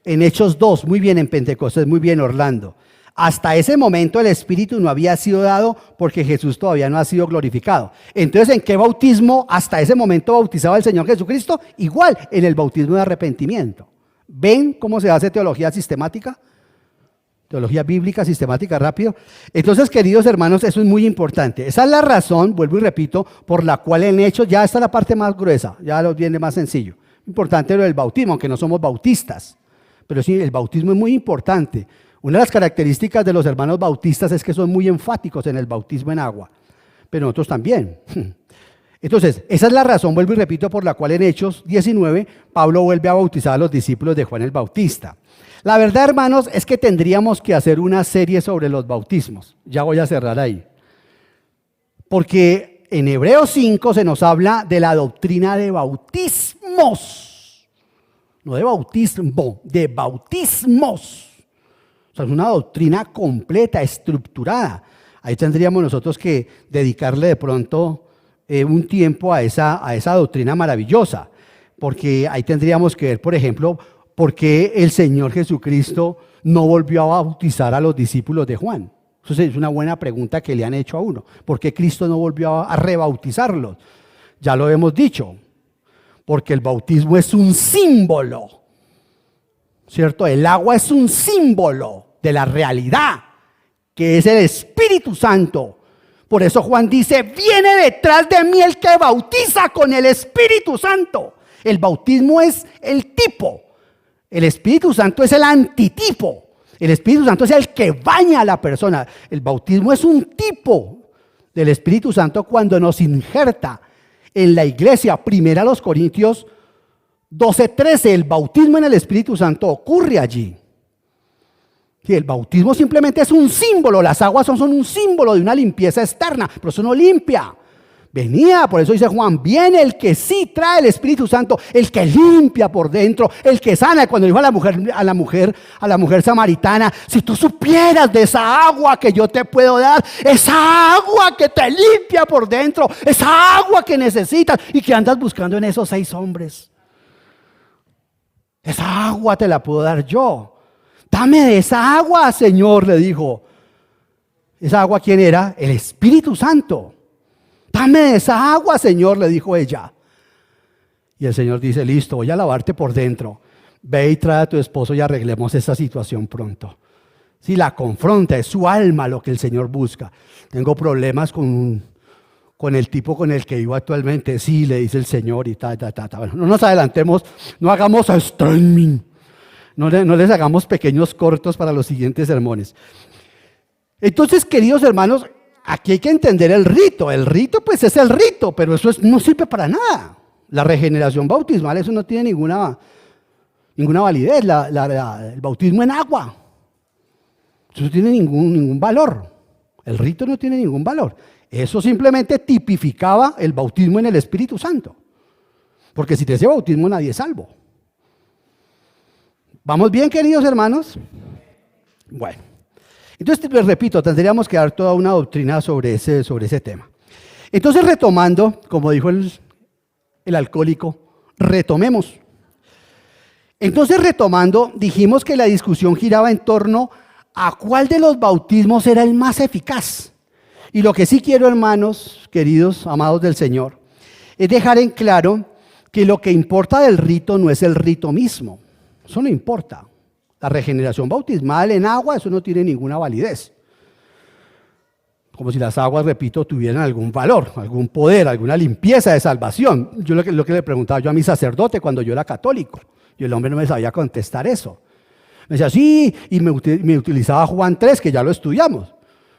En Hechos 2, muy bien, en Pentecostés, muy bien, Orlando. Hasta ese momento el Espíritu no había sido dado porque Jesús todavía no ha sido glorificado. Entonces, ¿en qué bautismo hasta ese momento bautizaba el Señor Jesucristo? Igual, en el bautismo de arrepentimiento. ¿Ven cómo se hace teología sistemática? Teología bíblica sistemática, rápido. Entonces, queridos hermanos, eso es muy importante. Esa es la razón, vuelvo y repito, por la cual en Hechos ya está la parte más gruesa, ya lo viene más sencillo. Importante lo del bautismo, aunque no somos bautistas. Pero sí, el bautismo es muy importante. Una de las características de los hermanos bautistas es que son muy enfáticos en el bautismo en agua, pero nosotros también. Entonces, esa es la razón, vuelvo y repito, por la cual en Hechos 19, Pablo vuelve a bautizar a los discípulos de Juan el Bautista. La verdad, hermanos, es que tendríamos que hacer una serie sobre los bautismos. Ya voy a cerrar ahí. Porque en Hebreos 5 se nos habla de la doctrina de bautismos. No de bautismo, de bautismos. O sea, es una doctrina completa, estructurada. Ahí tendríamos nosotros que dedicarle de pronto un tiempo a esa doctrina maravillosa, porque ahí tendríamos que ver, por ejemplo, por qué el Señor Jesucristo no volvió a bautizar a los discípulos de Juan. Eso es una buena pregunta que le han hecho a uno. ¿Por qué Cristo no volvió a rebautizarlos? Ya lo hemos dicho, porque el bautismo es un símbolo, ¿cierto? El agua es un símbolo de la realidad, que es el Espíritu Santo. Por eso Juan dice, viene detrás de mí el que bautiza con el Espíritu Santo. El bautismo es el tipo. El Espíritu Santo es el antitipo. El Espíritu Santo es el que baña a la persona. El bautismo es un tipo del Espíritu Santo cuando nos injerta en la iglesia. Primera a los Corintios 12:13, el bautismo en el Espíritu Santo ocurre allí. Sí, el bautismo simplemente es un símbolo, las aguas son un símbolo de una limpieza externa, pero eso no limpia. Venía, por eso dice Juan, viene el que sí trae el Espíritu Santo, el que limpia por dentro, el que sana. Cuando dijo a la mujer samaritana, si tú supieras de esa agua que yo te puedo dar, esa agua que te limpia por dentro, esa agua que necesitas y que andas buscando en esos 6 hombres. Esa agua te la puedo dar yo. Dame de esa agua, Señor, le dijo. ¿Esa agua quién era? El Espíritu Santo. Dame de esa agua, Señor, le dijo ella. Y el Señor dice, listo, voy a lavarte por dentro. Ve y trae a tu esposo y arreglemos esa situación pronto. Si la confronta, es su alma lo que el Señor busca. Tengo problemas con el tipo con el que vivo actualmente. Sí, le dice el Señor y ta. Bueno, no nos adelantemos, no hagamos streaming. No les hagamos pequeños cortos para los siguientes sermones. Entonces, queridos hermanos, aquí hay que entender el rito. El rito, pues, es el rito, pero eso no sirve para nada. La regeneración bautismal, eso no tiene ninguna validez. El bautismo en agua, eso no tiene ningún valor. El rito no tiene ningún valor. Eso simplemente tipificaba el bautismo en el Espíritu Santo. Porque sin ese bautismo nadie es salvo. ¿Vamos bien, queridos hermanos? Bueno, entonces les repito, tendríamos que dar toda una doctrina sobre ese tema. Entonces, retomando, como dijo el alcohólico, retomemos. Entonces, retomando, dijimos que la discusión giraba en torno a cuál de los bautismos era el más eficaz. Y lo que sí quiero, hermanos, queridos, amados del Señor, es dejar en claro que lo que importa del rito no es el rito mismo. Eso no importa. La regeneración bautismal en agua, eso no tiene ninguna validez. Como si las aguas, repito, tuvieran algún valor, algún poder, alguna limpieza de salvación. Yo lo que le preguntaba yo a mi sacerdote cuando yo era católico, y el hombre no me sabía contestar eso. Me decía, sí, y me utilizaba Juan 3, que ya lo estudiamos.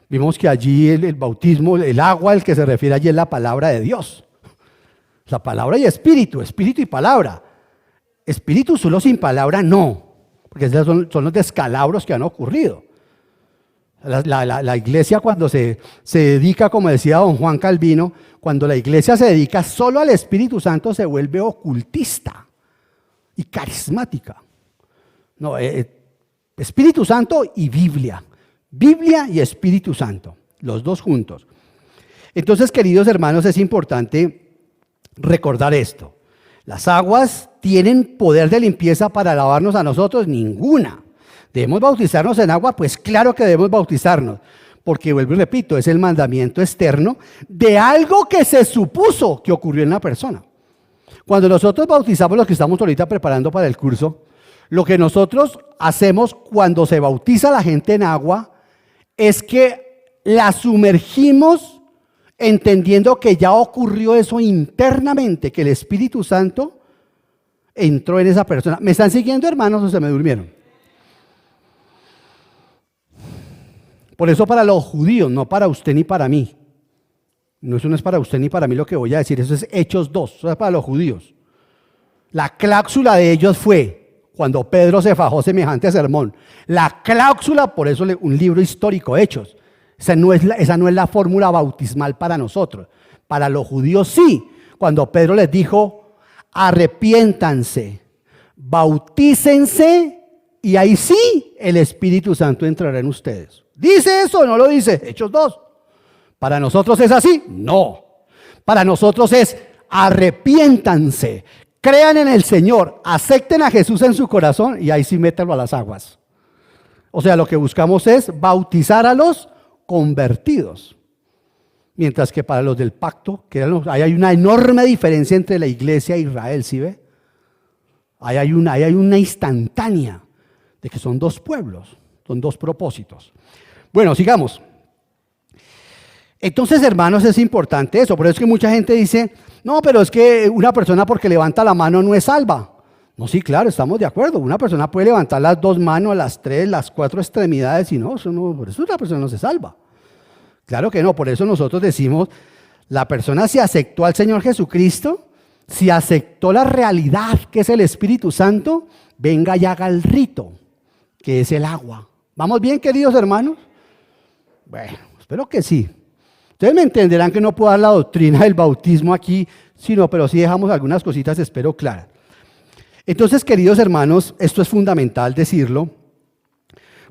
Vimos que allí el bautismo, el agua, el que se refiere allí es la palabra de Dios. La palabra y espíritu y palabra. Espíritu solo sin palabra no, porque son los descalabros que han ocurrido. La iglesia cuando se dedica, como decía don Juan Calvino, cuando la iglesia se dedica solo al Espíritu Santo se vuelve ocultista y carismática. No, Espíritu Santo y Biblia. Biblia y Espíritu Santo, los dos juntos. Entonces, queridos hermanos, es importante recordar esto. Las aguas tienen poder de limpieza para lavarnos a nosotros, ninguna. ¿Debemos bautizarnos en agua? Pues claro que debemos bautizarnos, porque vuelvo y repito, es el mandamiento externo de algo que se supuso que ocurrió en la persona. Cuando nosotros bautizamos, los que estamos ahorita preparando para el curso, lo que nosotros hacemos cuando se bautiza la gente en agua es que la sumergimos entendiendo que ya ocurrió eso internamente, que el Espíritu Santo entró en esa persona. ¿Me están siguiendo, hermanos, o se me durmieron? Por eso para los judíos, no para usted ni para mí. No, eso no es para usted ni para mí lo que voy a decir, eso es Hechos 2, eso es para los judíos. La cláusula de ellos fue, cuando Pedro se fajó semejante sermón, la cláusula, por eso un libro histórico, Hechos, esa no es la fórmula bautismal para nosotros. Para los judíos sí, cuando Pedro les dijo, arrepiéntanse, bautícense, y ahí sí el Espíritu Santo entrará en ustedes. ¿Dice eso o no lo dice? Hechos 2. ¿Para nosotros es así? No. Para nosotros es arrepiéntanse, crean en el Señor, acepten a Jesús en su corazón y ahí sí métanlo a las aguas. O sea, lo que buscamos es bautizar a los convertidos. Mientras que para los del pacto, ahí hay una enorme diferencia entre la iglesia e Israel, ¿sí ve? Ahí hay una instantánea de que son dos pueblos, son dos propósitos. Bueno, sigamos. Entonces, hermanos, es importante eso. Por eso es que mucha gente dice, no, pero es que una persona porque levanta la mano no es salva. No, sí, claro, estamos de acuerdo. Una persona puede levantar las dos manos, las tres, las cuatro extremidades y no, por eso una persona no se salva. Claro que no, por eso nosotros decimos, la persona si aceptó al Señor Jesucristo, si aceptó la realidad que es el Espíritu Santo, venga y haga el rito, que es el agua. ¿Vamos bien, queridos hermanos? Bueno, espero que sí. Ustedes me entenderán que no puedo dar la doctrina del bautismo aquí, pero sí dejamos algunas cositas, espero claras. Entonces, queridos hermanos, esto es fundamental decirlo,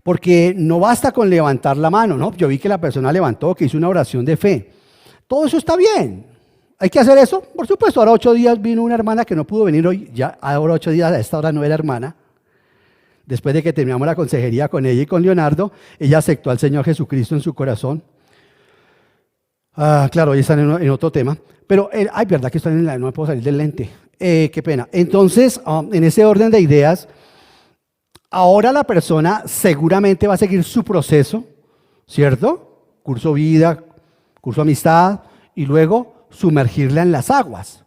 porque no basta con levantar la mano, ¿no? Yo vi que la persona levantó, que hizo una oración de fe. Todo eso está bien. ¿Hay que hacer eso? Por supuesto, ahora 8 días vino una hermana que no pudo venir hoy, ya ahora 8 días, a esta hora no era hermana. Después de que terminamos la consejería con ella y con Leonardo, ella aceptó al Señor Jesucristo en su corazón. Claro, hoy están en otro tema, pero, verdad que están no me puedo salir del lente, qué pena. Entonces, en ese orden de ideas, ahora la persona seguramente va a seguir su proceso, ¿cierto? Curso vida, curso amistad, y luego sumergirla en las aguas.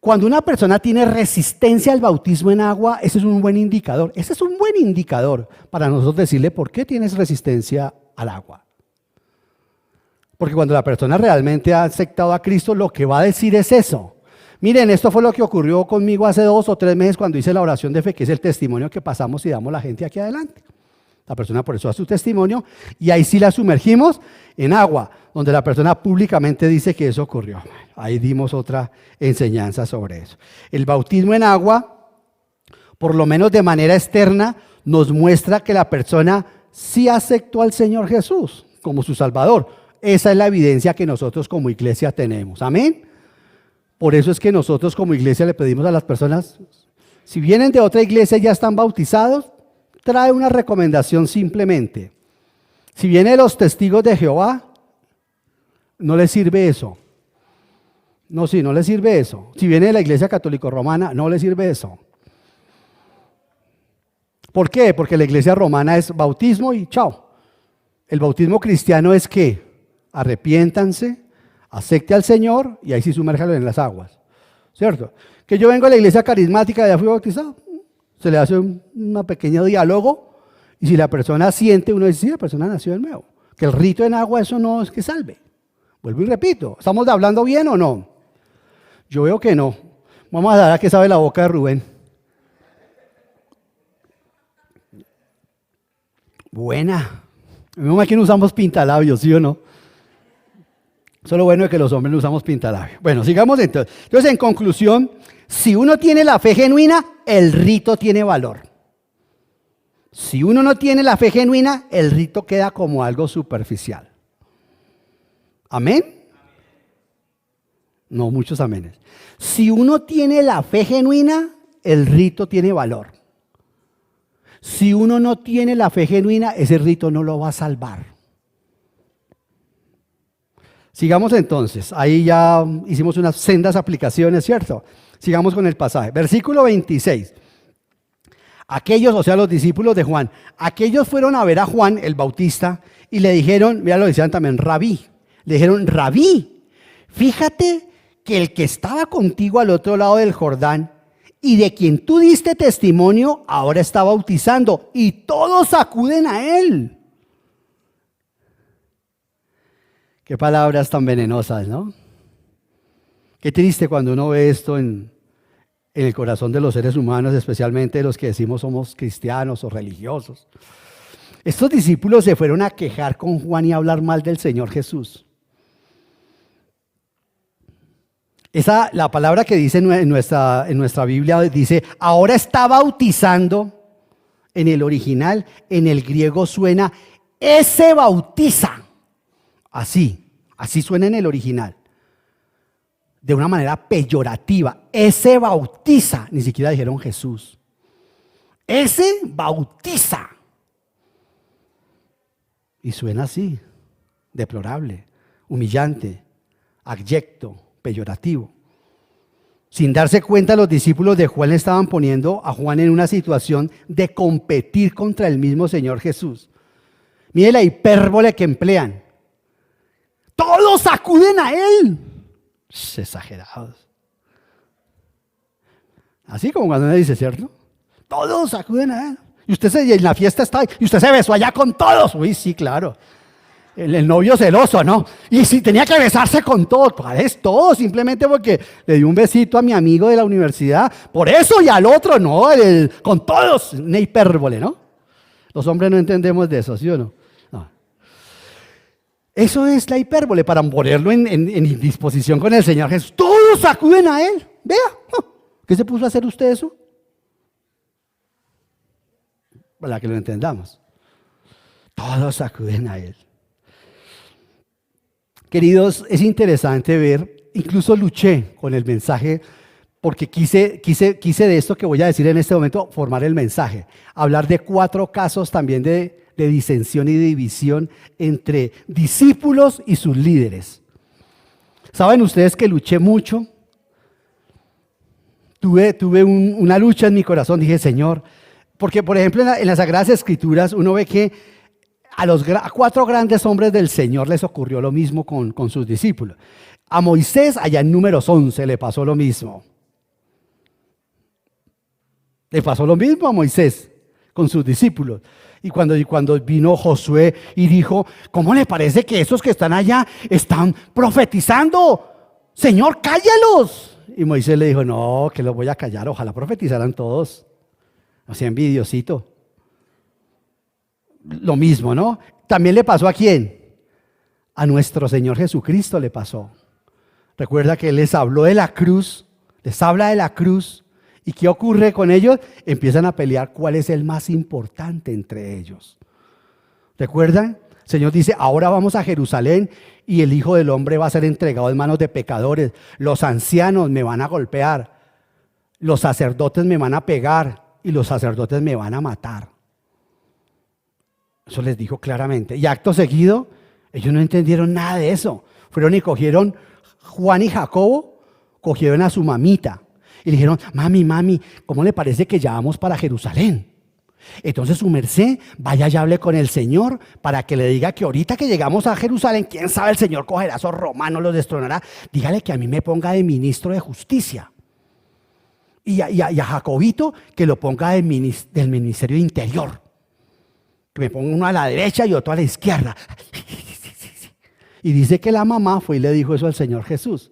Cuando una persona tiene resistencia al bautismo en agua, ese es un buen indicador. Ese es un buen indicador para nosotros decirle por qué tienes resistencia al agua. Porque cuando la persona realmente ha aceptado a Cristo, lo que va a decir es eso. Miren, esto fue lo que ocurrió conmigo hace 2 o 3 meses cuando hice la oración de fe, que es el testimonio que pasamos y damos a la gente aquí adelante. La persona por eso da su testimonio y ahí sí la sumergimos en agua, donde la persona públicamente dice que eso ocurrió. Ahí dimos otra enseñanza sobre eso. El bautismo en agua, por lo menos de manera externa, nos muestra que la persona sí aceptó al Señor Jesús como su Salvador. Esa es la evidencia que nosotros como iglesia tenemos. Amén. Por eso es que nosotros como iglesia le pedimos a las personas, si vienen de otra iglesia y ya están bautizados, trae una recomendación simplemente. Si vienen de los testigos de Jehová, no les sirve eso. No les sirve eso. Si viene de la iglesia católico romana, no les sirve eso. ¿Por qué? Porque la iglesia romana es bautismo y chao. El bautismo cristiano es ¿qué? Arrepiéntanse, acepte al Señor y ahí sí sumérjalo en las aguas, ¿cierto? Que yo vengo a la iglesia carismática y ya fui bautizado, se le hace un pequeño diálogo y si la persona siente, uno dice, sí, la persona nació de nuevo. Que el rito en agua, eso no es que salve. Vuelvo y repito, ¿estamos hablando bien o no? Yo veo que no. Vamos a dar a que sabe la boca de Rubén. Buena. Aquí no usamos pintalabios, ¿sí o no? Eso es lo bueno de que los hombres no usamos pintalabios. Bueno, sigamos entonces. Entonces, en conclusión, si uno tiene la fe genuina, el rito tiene valor. Si uno no tiene la fe genuina, el rito queda como algo superficial. ¿Amén? No, muchos amenes. Si uno tiene la fe genuina, el rito tiene valor. Si uno no tiene la fe genuina, ese rito no lo va a salvar. Sigamos entonces, ahí ya hicimos unas sendas aplicaciones, ¿cierto? Sigamos con el pasaje. Versículo 26. Aquellos, o sea, los discípulos de Juan, aquellos fueron a ver a Juan el Bautista y le dijeron, mira lo decían también, Rabí. Le dijeron, Rabí, fíjate que el que estaba contigo al otro lado del Jordán y de quien tú diste testimonio, ahora está bautizando y todos acuden a él. Qué palabras tan venenosas, ¿no? Qué triste cuando uno ve esto en el corazón de los seres humanos, especialmente de los que decimos somos cristianos o religiosos. Estos discípulos se fueron a quejar con Juan y a hablar mal del Señor Jesús. La palabra que dice en nuestra Biblia dice, ahora está bautizando, en el original, en el griego suena, ese bautiza. Así suena en el original. De una manera peyorativa. Ese bautiza, ni siquiera dijeron Jesús. Ese bautiza. Y suena así, deplorable, humillante, abyecto, peyorativo. Sin darse cuenta, los discípulos de Juan le estaban poniendo a Juan en una situación de competir contra el mismo Señor Jesús. Mire la hipérbole que emplean. Todos acuden a él. Exagerados. Así como cuando uno dice, ¿cierto? Todos acuden a él. Y en la fiesta está, y usted se besó allá con todos. Uy, sí, claro. El novio celoso, ¿no? Y si tenía que besarse con todos, ¿cuál es todo? Simplemente porque le dio un besito a mi amigo de la universidad. Por eso y al otro, no, con todos. Una hipérbole, ¿no? Los hombres no entendemos de eso, ¿sí o no? No. Eso es la hipérbole para ponerlo en disposición con el Señor Jesús. Todos acuden a Él. Vea, ¿qué se puso a hacer usted eso? Para que lo entendamos. Todos acuden a Él. Queridos, es interesante ver, incluso luché con el mensaje, porque quise de esto que voy a decir en este momento, formar el mensaje. Hablar de 4 casos también de disensión y división entre discípulos y sus líderes. ¿Saben ustedes que luché mucho? Tuve una lucha en mi corazón, dije, Señor, porque por ejemplo en las Sagradas Escrituras uno ve que a 4 grandes hombres del Señor les ocurrió lo mismo con sus discípulos. A Moisés, allá en Números 11, le pasó lo mismo. Le pasó lo mismo a Moisés con sus discípulos. Y cuando vino Josué y dijo, ¿cómo le parece que esos que están allá están profetizando? Señor, cállalos. Y Moisés le dijo, no, que los voy a callar, ojalá profetizaran todos. Así envidiosito. Lo mismo, ¿no? También le pasó ¿a quién? A nuestro Señor Jesucristo le pasó. Recuerda que Él les habló de la cruz, les habla de la cruz. ¿Y qué ocurre con ellos? Empiezan a pelear cuál es el más importante entre ellos. ¿Recuerdan? El Señor dice, ahora vamos a Jerusalén y el Hijo del Hombre va a ser entregado en manos de pecadores. Los ancianos me van a golpear, los sacerdotes me van a pegar y los sacerdotes me van a matar. Eso les dijo claramente. Y acto seguido, ellos no entendieron nada de eso. Fueron y cogieron, Juan y Jacobo, cogieron a su mamita. Y le dijeron, mami, ¿cómo le parece que ya vamos para Jerusalén? Entonces su merced, vaya y hable con el Señor para que le diga que ahorita que llegamos a Jerusalén, quién sabe, el Señor cogerá a esos romanos, los destronará. Dígale que a mí me ponga de ministro de justicia. Y a Jacobito que lo ponga del ministerio de interior. Que me ponga uno a la derecha y otro a la izquierda. Y dice que la mamá fue y le dijo eso al Señor Jesús.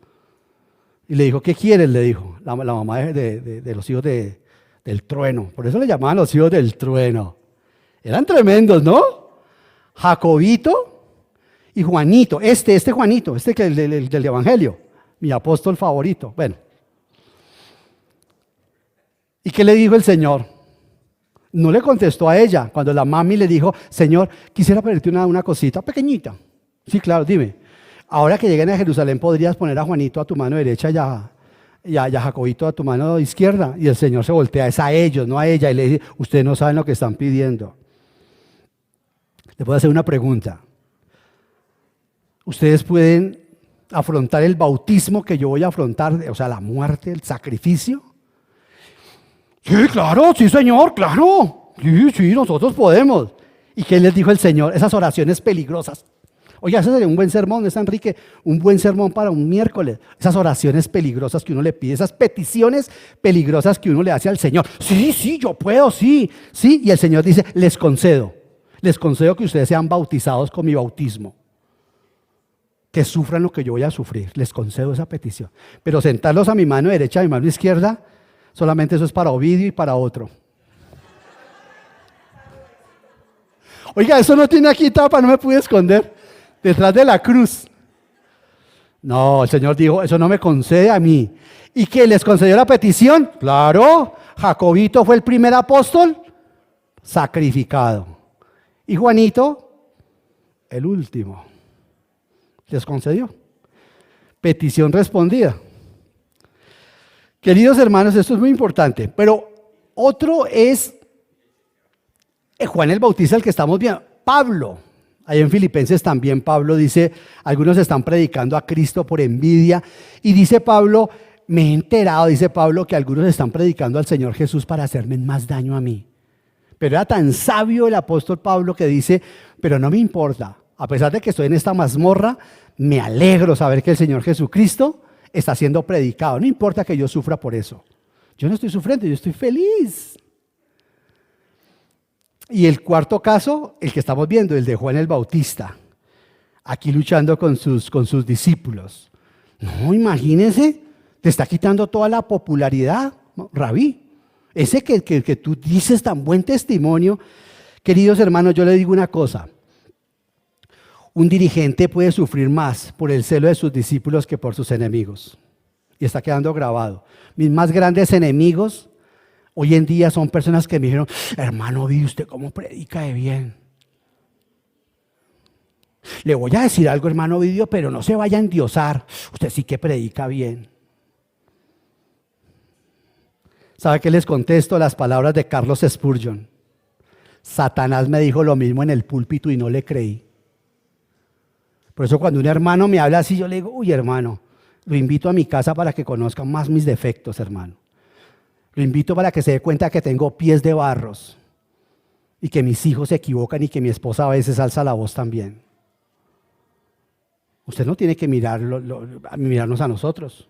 Y le dijo, ¿qué quieres? Le dijo la mamá de los hijos del trueno. Por eso le llamaban los hijos del trueno. Eran tremendos, ¿no? Jacobito y Juanito. Este Juanito, que del Evangelio. Mi apóstol favorito. Bueno. ¿Y qué le dijo el Señor? No le contestó a ella. Cuando la mami le dijo, Señor, quisiera pedirte una cosita pequeñita. Sí, claro, dime. Ahora que lleguen a Jerusalén, ¿podrías poner a Juanito a tu mano derecha y a Jacobito a tu mano izquierda? Y el Señor se voltea, es a ellos, no a ella. Y le dice, ustedes no saben lo que están pidiendo. Le puedo hacer una pregunta. ¿Ustedes pueden afrontar el bautismo que yo voy a afrontar? O sea, la muerte, el sacrificio. Sí, claro, sí, Señor, claro. Sí, nosotros podemos. ¿Y qué les dijo el Señor? Esas oraciones peligrosas. Oiga, ese sería un buen sermón, ¿es Enrique? Un buen sermón para un miércoles. Esas oraciones peligrosas que uno le pide, esas peticiones peligrosas que uno le hace al Señor. Sí, yo puedo, sí. Y el Señor dice, les concedo que ustedes sean bautizados con mi bautismo. Que sufran lo que yo voy a sufrir. Les concedo esa petición. Pero sentarlos a mi mano derecha, a mi mano izquierda, solamente eso es para Ovidio y para otro. Oiga, eso no tiene aquí tapa, no me pude esconder. Detrás de la cruz. No, el Señor dijo, eso no me concede a mí. ¿Y qué les concedió la petición? Claro, Jacobito fue el primer apóstol sacrificado. Y Juanito, el último. Les concedió. Petición respondida. Queridos hermanos, esto es muy importante. Pero otro es Juan el Bautista, el que estamos viendo. Pablo. Ahí en Filipenses también Pablo dice, algunos están predicando a Cristo por envidia. Y dice Pablo, me he enterado, dice Pablo, que algunos están predicando al Señor Jesús para hacerme más daño a mí. Pero era tan sabio el apóstol Pablo que dice, pero no me importa. A pesar de que estoy en esta mazmorra, me alegro saber que el Señor Jesucristo está siendo predicado. No importa que yo sufra por eso. Yo no estoy sufriendo, yo estoy feliz. Y el cuarto caso, el que estamos viendo, el de Juan el Bautista, aquí luchando con sus discípulos. No, imagínense, te está quitando toda la popularidad, Rabí. Ese que tú dices tan buen testimonio. Queridos hermanos, yo les digo una cosa. Un dirigente puede sufrir más por el celo de sus discípulos que por sus enemigos. Y está quedando grabado. Mis más grandes enemigos hoy en día son personas que me dijeron, hermano, ¿vi usted cómo predica de bien? Le voy a decir algo, hermano Vidio, pero no se vaya a endiosar. Usted sí que predica bien. ¿Sabe qué les contesto? Las palabras de Carlos Spurgeon. Satanás me dijo lo mismo en el púlpito y no le creí. Por eso cuando un hermano me habla así, yo le digo, uy, hermano, lo invito a mi casa para que conozcan más mis defectos, hermano. Lo invito para que se dé cuenta que tengo pies de barros y que mis hijos se equivocan y que mi esposa a veces alza la voz también. Usted no tiene que mirarnos a nosotros.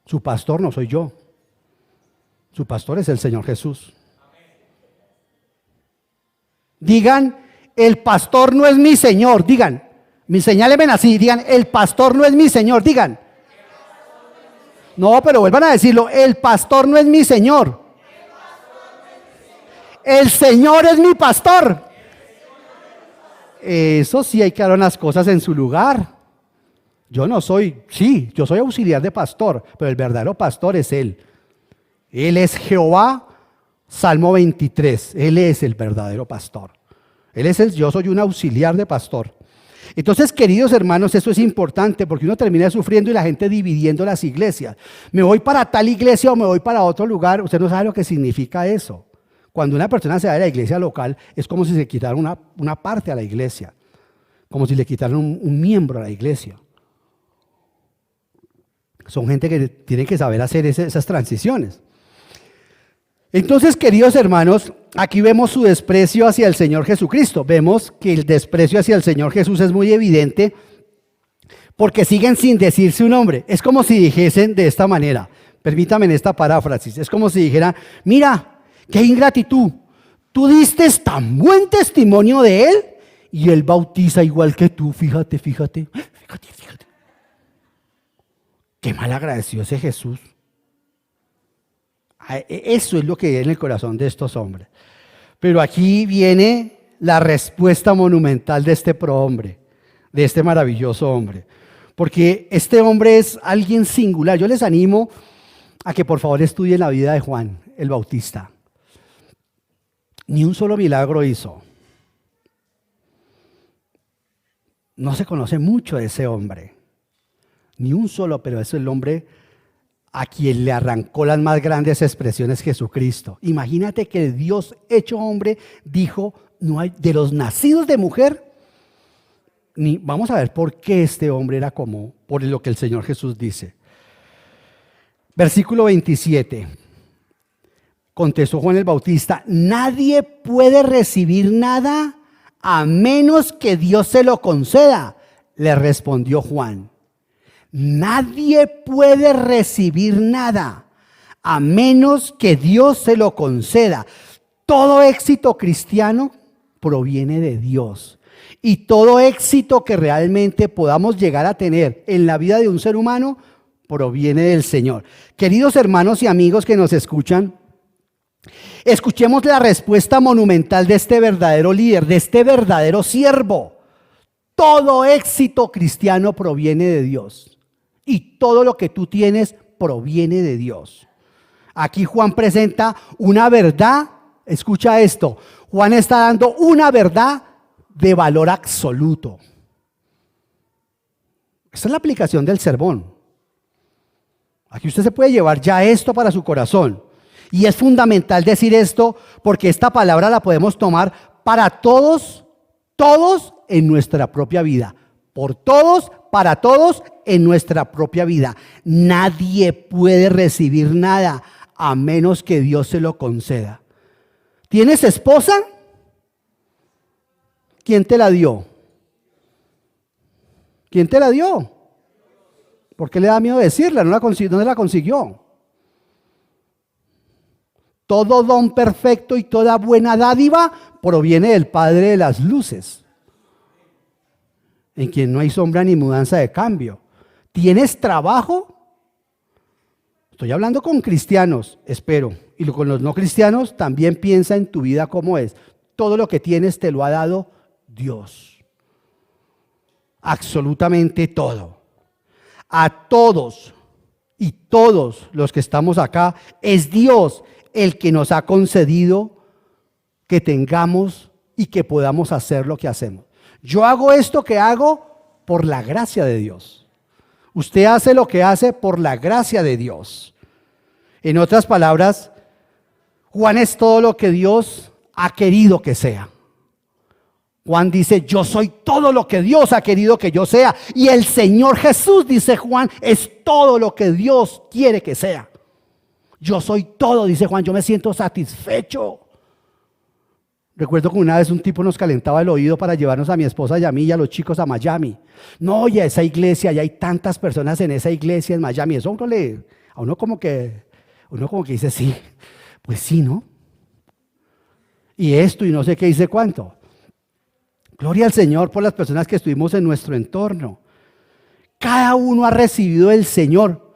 Su pastor no soy yo. Su pastor es el Señor Jesús. Digan, el pastor no es mi Señor. Digan, señálenme así, digan, el pastor no es mi Señor. Digan. No, pero vuelvan a decirlo, el pastor no es mi Señor. El Señor es mi pastor. Eso sí, hay que dar unas cosas en su lugar. Yo no soy, sí, yo soy auxiliar de pastor, pero el verdadero pastor es Él. Él es Jehová, Salmo 23. Él es el verdadero pastor. Yo soy un auxiliar de pastor. Entonces, queridos hermanos, eso es importante porque uno termina sufriendo y la gente dividiendo las iglesias. Me voy para tal iglesia o me voy para otro lugar. Usted no sabe lo que significa eso. Cuando una persona se va de la iglesia local, es como si se quitara una parte a la iglesia. Como si le quitaran un miembro a la iglesia. Son gente que tiene que saber hacer esas transiciones. Entonces, queridos hermanos, aquí vemos su desprecio hacia el Señor Jesucristo. Vemos que el desprecio hacia el Señor Jesús es muy evidente porque siguen sin decir su nombre. Es como si dijesen de esta manera, permítame en esta paráfrasis, es como si dijera, mira, qué ingratitud, tú diste tan buen testimonio de Él y Él bautiza igual que tú, fíjate. Qué mal agradecido ese Jesús. Eso es lo que hay en el corazón de estos hombres. Pero aquí viene la respuesta monumental de este prohombre, de este maravilloso hombre. Porque este hombre es alguien singular. Yo les animo a que por favor estudien la vida de Juan el Bautista. Ni un solo milagro hizo. No se conoce mucho de ese hombre. Ni un solo, pero es el hombre a quien le arrancó las más grandes expresiones Jesucristo. Imagínate que Dios hecho hombre dijo, no hay de los nacidos de mujer, vamos a ver por qué este hombre era como, por lo que el Señor Jesús dice. Versículo 27. Contestó Juan el Bautista, nadie puede recibir nada a menos que Dios se lo conceda. Le respondió Juan. Nadie puede recibir nada a menos que Dios se lo conceda. Todo éxito cristiano proviene de Dios. Y todo éxito que realmente podamos llegar a tener en la vida de un ser humano proviene del Señor. Queridos hermanos y amigos que nos escuchan, escuchemos la respuesta monumental de este verdadero líder, de este verdadero siervo. Todo éxito cristiano proviene de Dios. Y todo lo que tú tienes proviene de Dios. Aquí Juan presenta una verdad, escucha esto, Juan está dando una verdad de valor absoluto. Esta es la aplicación del sermón. Aquí usted se puede llevar ya esto para su corazón. Y es fundamental decir esto porque esta palabra la podemos tomar para todos en nuestra propia vida. Por todos, para todos en nuestra propia vida. Nadie puede recibir nada a menos que Dios se lo conceda. ¿Tienes esposa? ¿Quién te la dio? ¿Quién te la dio? ¿Por qué le da miedo decirla? ¿Dónde la consiguió? Todo don perfecto y toda buena dádiva proviene del Padre de las luces, en quien no hay sombra ni mudanza de cambio. ¿Tienes trabajo? Estoy hablando con cristianos, espero, y con los no cristianos también piensa en tu vida cómo es. Todo lo que tienes te lo ha dado Dios. Absolutamente todo. A todos y todos los que estamos acá, es Dios el que nos ha concedido que tengamos y que podamos hacer lo que hacemos. Yo hago esto que hago por la gracia de Dios. Usted hace lo que hace por la gracia de Dios. En otras palabras, Juan es todo lo que Dios ha querido que sea. Juan dice, yo soy todo lo que Dios ha querido que yo sea. Y el Señor Jesús, dice Juan, es todo lo que Dios quiere que sea. Yo soy todo, dice Juan, yo me siento satisfecho. Recuerdo que una vez un tipo nos calentaba el oído para llevarnos a mi esposa y a mí y a los chicos a Miami. No, y a esa iglesia, ya hay tantas personas en esa iglesia en Miami. Eso a uno como que dice, sí, pues sí, ¿no? Y esto y no sé qué dice cuánto. Gloria al Señor por las personas que estuvimos en nuestro entorno. Cada uno ha recibido del Señor.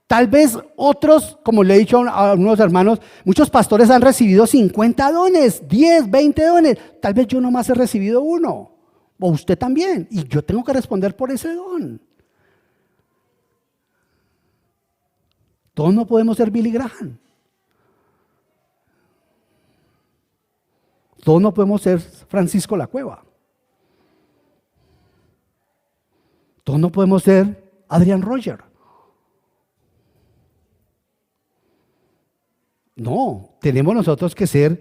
Tal vez otros, como le he dicho a unos hermanos, muchos pastores han recibido 50 dones, 10, 20 dones. Tal vez yo nomás he recibido uno, o usted también, y yo tengo que responder por ese don. Todos no podemos ser Billy Graham. Todos no podemos ser Francisco La Cueva. Todos no podemos ser Adrian Roger. No, tenemos nosotros que ser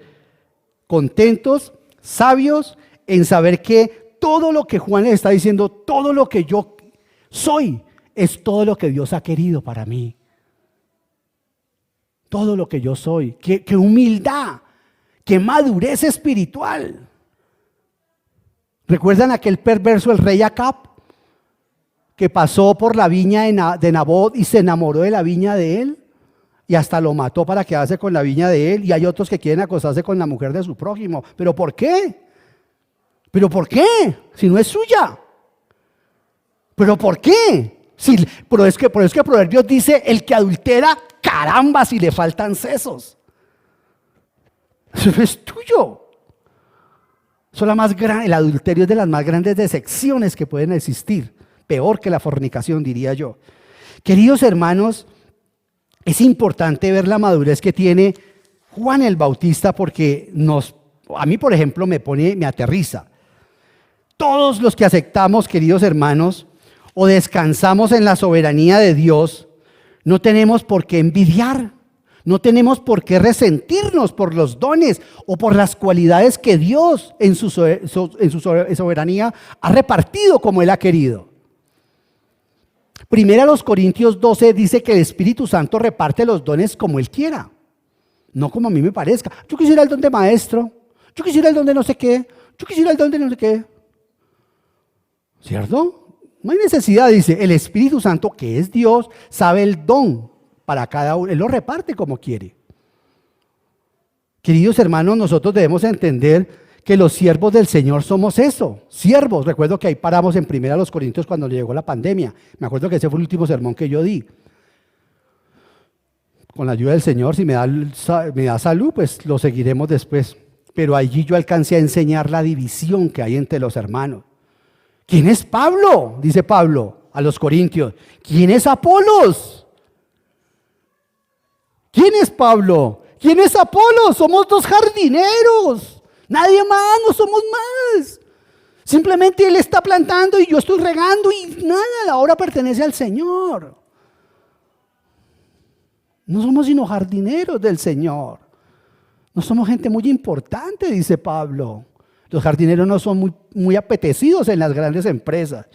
contentos, sabios, en saber que todo lo que Juan le está diciendo, todo lo que yo soy, es todo lo que Dios ha querido para mí. Todo lo que yo soy, qué humildad, qué madurez espiritual. ¿Recuerdan aquel perverso, el rey Acab, que pasó por la viña de Nabot y se enamoró de la viña de él? Y hasta lo mató para quedarse con la viña de él. Y hay otros que quieren acostarse con la mujer de su prójimo. ¿Pero por qué? ¿Pero por qué? Si no es suya. ¿Pero por qué? Pero es que Proverbios dice, el que adultera, caramba, si le faltan sesos. Eso no es tuyo. Eso es la más grande, el adulterio es de las más grandes decepciones que pueden existir. Peor que la fornicación, diría yo. Queridos hermanos, es importante ver la madurez que tiene Juan el Bautista porque a mí, por ejemplo, me aterriza. Todos los que aceptamos, queridos hermanos, o descansamos en la soberanía de Dios, no tenemos por qué envidiar, no tenemos por qué resentirnos por los dones o por las cualidades que Dios en su soberanía ha repartido como Él ha querido. Primera los Corintios 12 dice que el Espíritu Santo reparte los dones como Él quiera, no como a mí me parezca. Yo quisiera el don de maestro, yo quisiera el don de no sé qué, yo quisiera el don de no sé qué. ¿Cierto? No hay necesidad, dice, el Espíritu Santo, que es Dios, sabe el don para cada uno, Él lo reparte como quiere. Queridos hermanos, nosotros debemos entender que los siervos del Señor somos eso, siervos. Recuerdo que ahí paramos en Primera los Corintios cuando llegó la pandemia. Me acuerdo que ese fue el último sermón que yo di. Con la ayuda del Señor, si me da salud, pues lo seguiremos después. Pero allí yo alcancé a enseñar la división que hay entre los hermanos. ¿Quién es Pablo? Dice Pablo a los Corintios. ¿Quién es Apolos? ¿Quién es Pablo? ¿Quién es Apolos? Somos dos jardineros. Nadie más, no somos más. Simplemente Él está plantando y yo estoy regando y nada, la obra pertenece al Señor. No somos sino jardineros del Señor. No somos gente muy importante, dice Pablo. Los jardineros no son muy apetecidos en las grandes empresas.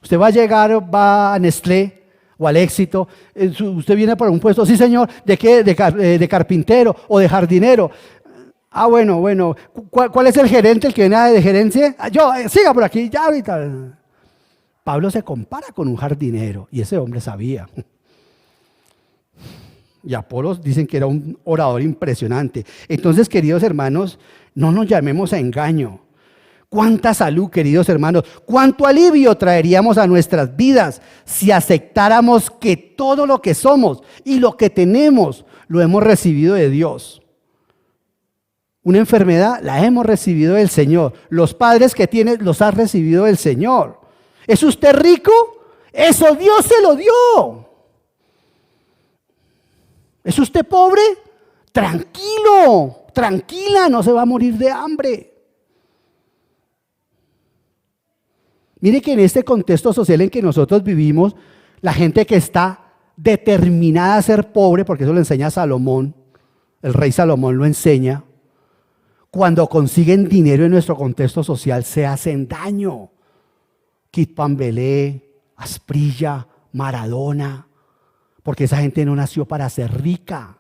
Usted va a llegar, va a Nestlé o al Éxito, usted viene para un puesto, sí señor, ¿de qué? De carpintero o de jardinero. Bueno. ¿Cuál es el gerente, el que viene de gerencia? Yo, siga por aquí, ya ahorita. Pablo se compara con un jardinero y ese hombre sabía. Y Apolos dicen que era un orador impresionante. Entonces, queridos hermanos, no nos llamemos a engaño. Cuánta salud, queridos hermanos, cuánto alivio traeríamos a nuestras vidas si aceptáramos que todo lo que somos y lo que tenemos lo hemos recibido de Dios. Una enfermedad la hemos recibido del Señor. Los padres que tienes los has recibido del Señor. ¿Es usted rico? Eso Dios se lo dio. ¿Es usted pobre? Tranquilo, tranquila, no se va a morir de hambre. Mire que en este contexto social en que nosotros vivimos, la gente que está determinada a ser pobre, porque eso lo enseña Salomón, el rey Salomón lo enseña, cuando consiguen dinero en nuestro contexto social se hacen daño. Kit Pambelé, Asprilla, Maradona, porque esa gente no nació para ser rica.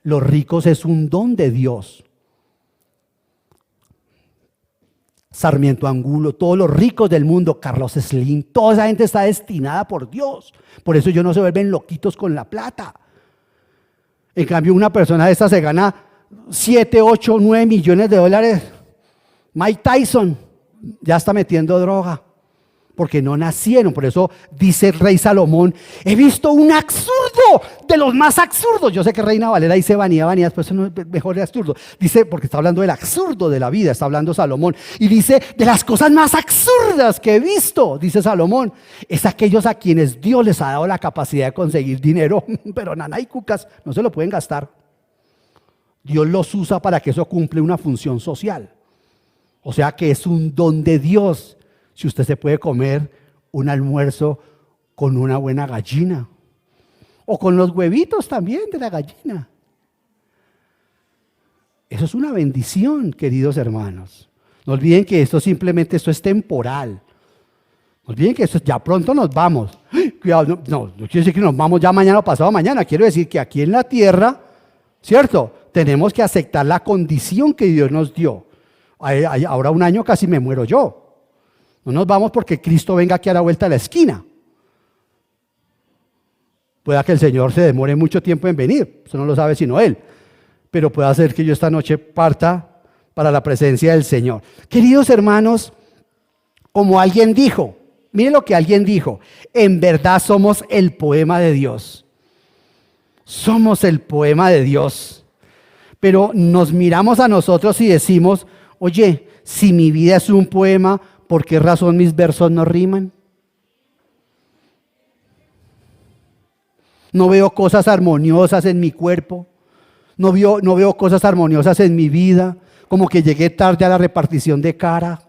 Los ricos es un don de Dios. Sarmiento Angulo, todos los ricos del mundo, Carlos Slim, toda esa gente está destinada por Dios. Por eso ellos no se vuelven loquitos con la plata. En cambio, una persona de esta se gana 7, 8, 9 millones de dólares. Mike Tyson ya está metiendo droga porque no nacieron. Por eso dice el rey Salomón, he visto un absurdo de los más absurdos. Yo sé que Reina Valera dice vanidad, pero eso no es mejor de absurdo. Dice, porque está hablando del absurdo de la vida, está hablando Salomón. Y dice, de las cosas más absurdas que he visto, dice Salomón, es aquellos a quienes Dios les ha dado la capacidad de conseguir dinero, pero nana y cucas no se lo pueden gastar. Dios los usa para que eso cumple una función social. O sea que es un don de Dios. Si usted se puede comer un almuerzo con una buena gallina o con los huevitos también de la gallina. Eso es una bendición, queridos hermanos. No olviden que esto es temporal. No olviden que esto ya pronto nos vamos. Cuidado, no quiero decir que nos vamos ya mañana o pasado mañana. Quiero decir que aquí en la tierra, ¿cierto? Tenemos que aceptar la condición que Dios nos dio. Ahora un año casi me muero yo. No nos vamos porque Cristo venga aquí a la vuelta de la esquina. Pueda que el Señor se demore mucho tiempo en venir, eso no lo sabe sino Él. Pero puede hacer que yo esta noche parta para la presencia del Señor. Queridos hermanos, como alguien dijo, miren lo que alguien dijo, en verdad somos el poema de Dios. Somos el poema de Dios. Pero nos miramos a nosotros y decimos, oye, si mi vida es un poema, ¿por qué razón mis versos no riman? No veo cosas armoniosas en mi cuerpo, no veo cosas armoniosas en mi vida, como que llegué tarde a la repartición de cara.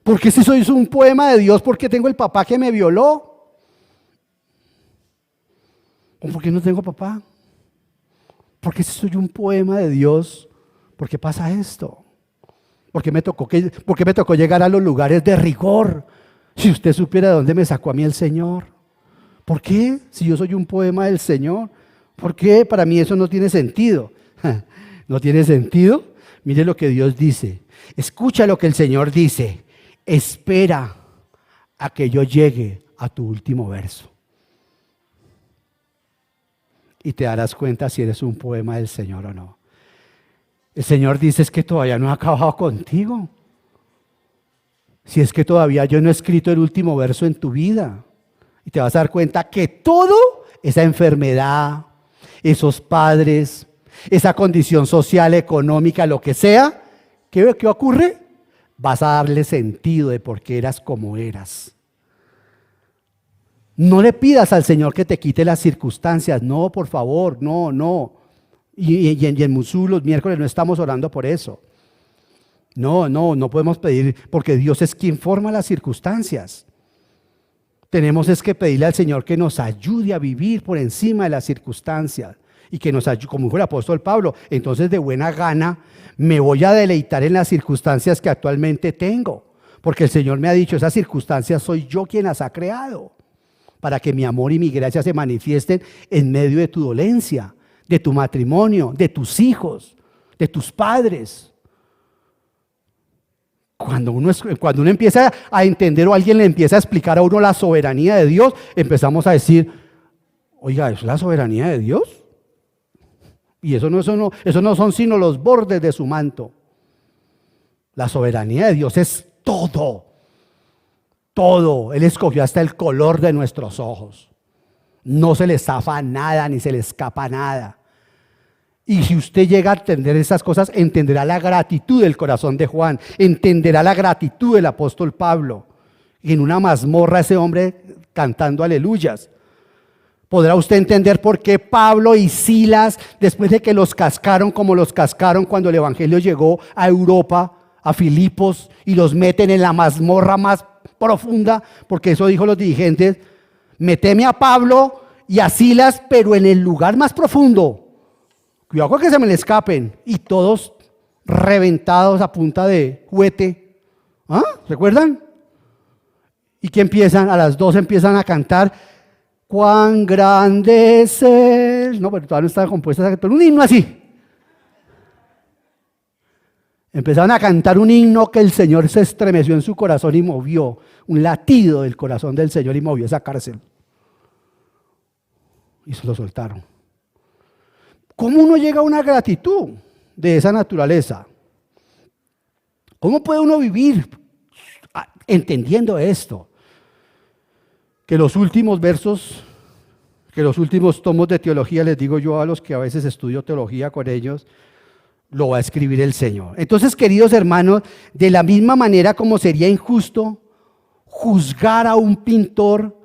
¿Por qué si soy un poema de Dios? ¿Por qué tengo el papá que me violó? ¿O por qué no tengo papá? ¿Por qué si soy un poema de Dios? ¿Por qué pasa esto? ¿Por qué me tocó llegar a los lugares de rigor? Si usted supiera de dónde me sacó a mí el Señor. ¿Por qué? Si yo soy un poema del Señor. ¿Por qué? Para mí eso no tiene sentido. ¿No tiene sentido? Mire lo que Dios dice. Escucha lo que el Señor dice. Espera a que yo llegue a tu último verso. Y te darás cuenta si eres un poema del Señor o no. El Señor dice, es que todavía no he acabado contigo. Si es que todavía yo no he escrito el último verso en tu vida. Y te vas a dar cuenta que todo, esa enfermedad, esos padres, esa condición social, económica, lo que sea, ¿qué ocurre? Vas a darle sentido de por qué eras como eras. No le pidas al Señor que te quite las circunstancias. No, por favor, no. Y en Musú los miércoles no estamos orando por eso. No podemos pedir, porque Dios es quien forma las circunstancias. Tenemos es que pedirle al Señor que nos ayude a vivir por encima de las circunstancias y que nos ayude, como dijo el apóstol Pablo, entonces de buena gana me voy a deleitar en las circunstancias que actualmente tengo, porque el Señor me ha dicho, esas circunstancias soy yo quien las ha creado, para que mi amor y mi gracia se manifiesten en medio de tu dolencia. de tu matrimonio, de tus hijos, de tus padres. Cuando uno empieza a entender o alguien le empieza a explicar a uno la soberanía de Dios, empezamos a decir, oiga, ¿eso es la soberanía de Dios? Y eso no son sino los bordes de su manto. La soberanía de Dios es todo. Todo. Él escogió hasta el color de nuestros ojos. No se le zafa nada, ni se le escapa nada. Y si usted llega a entender esas cosas, entenderá la gratitud del corazón de Juan, entenderá la gratitud del apóstol Pablo. Y en una mazmorra ese hombre cantando aleluyas. Podrá usted entender por qué Pablo y Silas, después de que los cascaron como los cascaron cuando el evangelio llegó a Europa, a Filipos, y los meten en la mazmorra más profunda, porque eso dijo los dirigentes, meteme a Pablo y a Silas, pero en el lugar más profundo. Cuidado con que se me le escapen. Y todos reventados a punta de juguete. ¿Ah? ¿Recuerdan? ¿Y qué empiezan? A las 2 empiezan a cantar. Cuán grande es Él. No, pero todavía no estaba compuesta, pero un himno así. Empezaron a cantar un himno que el Señor se estremeció en su corazón y movió. Un latido del corazón del Señor y movió esa cárcel. Y se lo soltaron. ¿Cómo uno llega a una gratitud de esa naturaleza? ¿Cómo puede uno vivir entendiendo esto? Que los últimos versos, que los últimos tomos de teología, les digo yo a los que a veces estudio teología con ellos, lo va a escribir el Señor. Entonces, queridos hermanos, de la misma manera como sería injusto juzgar a un pintor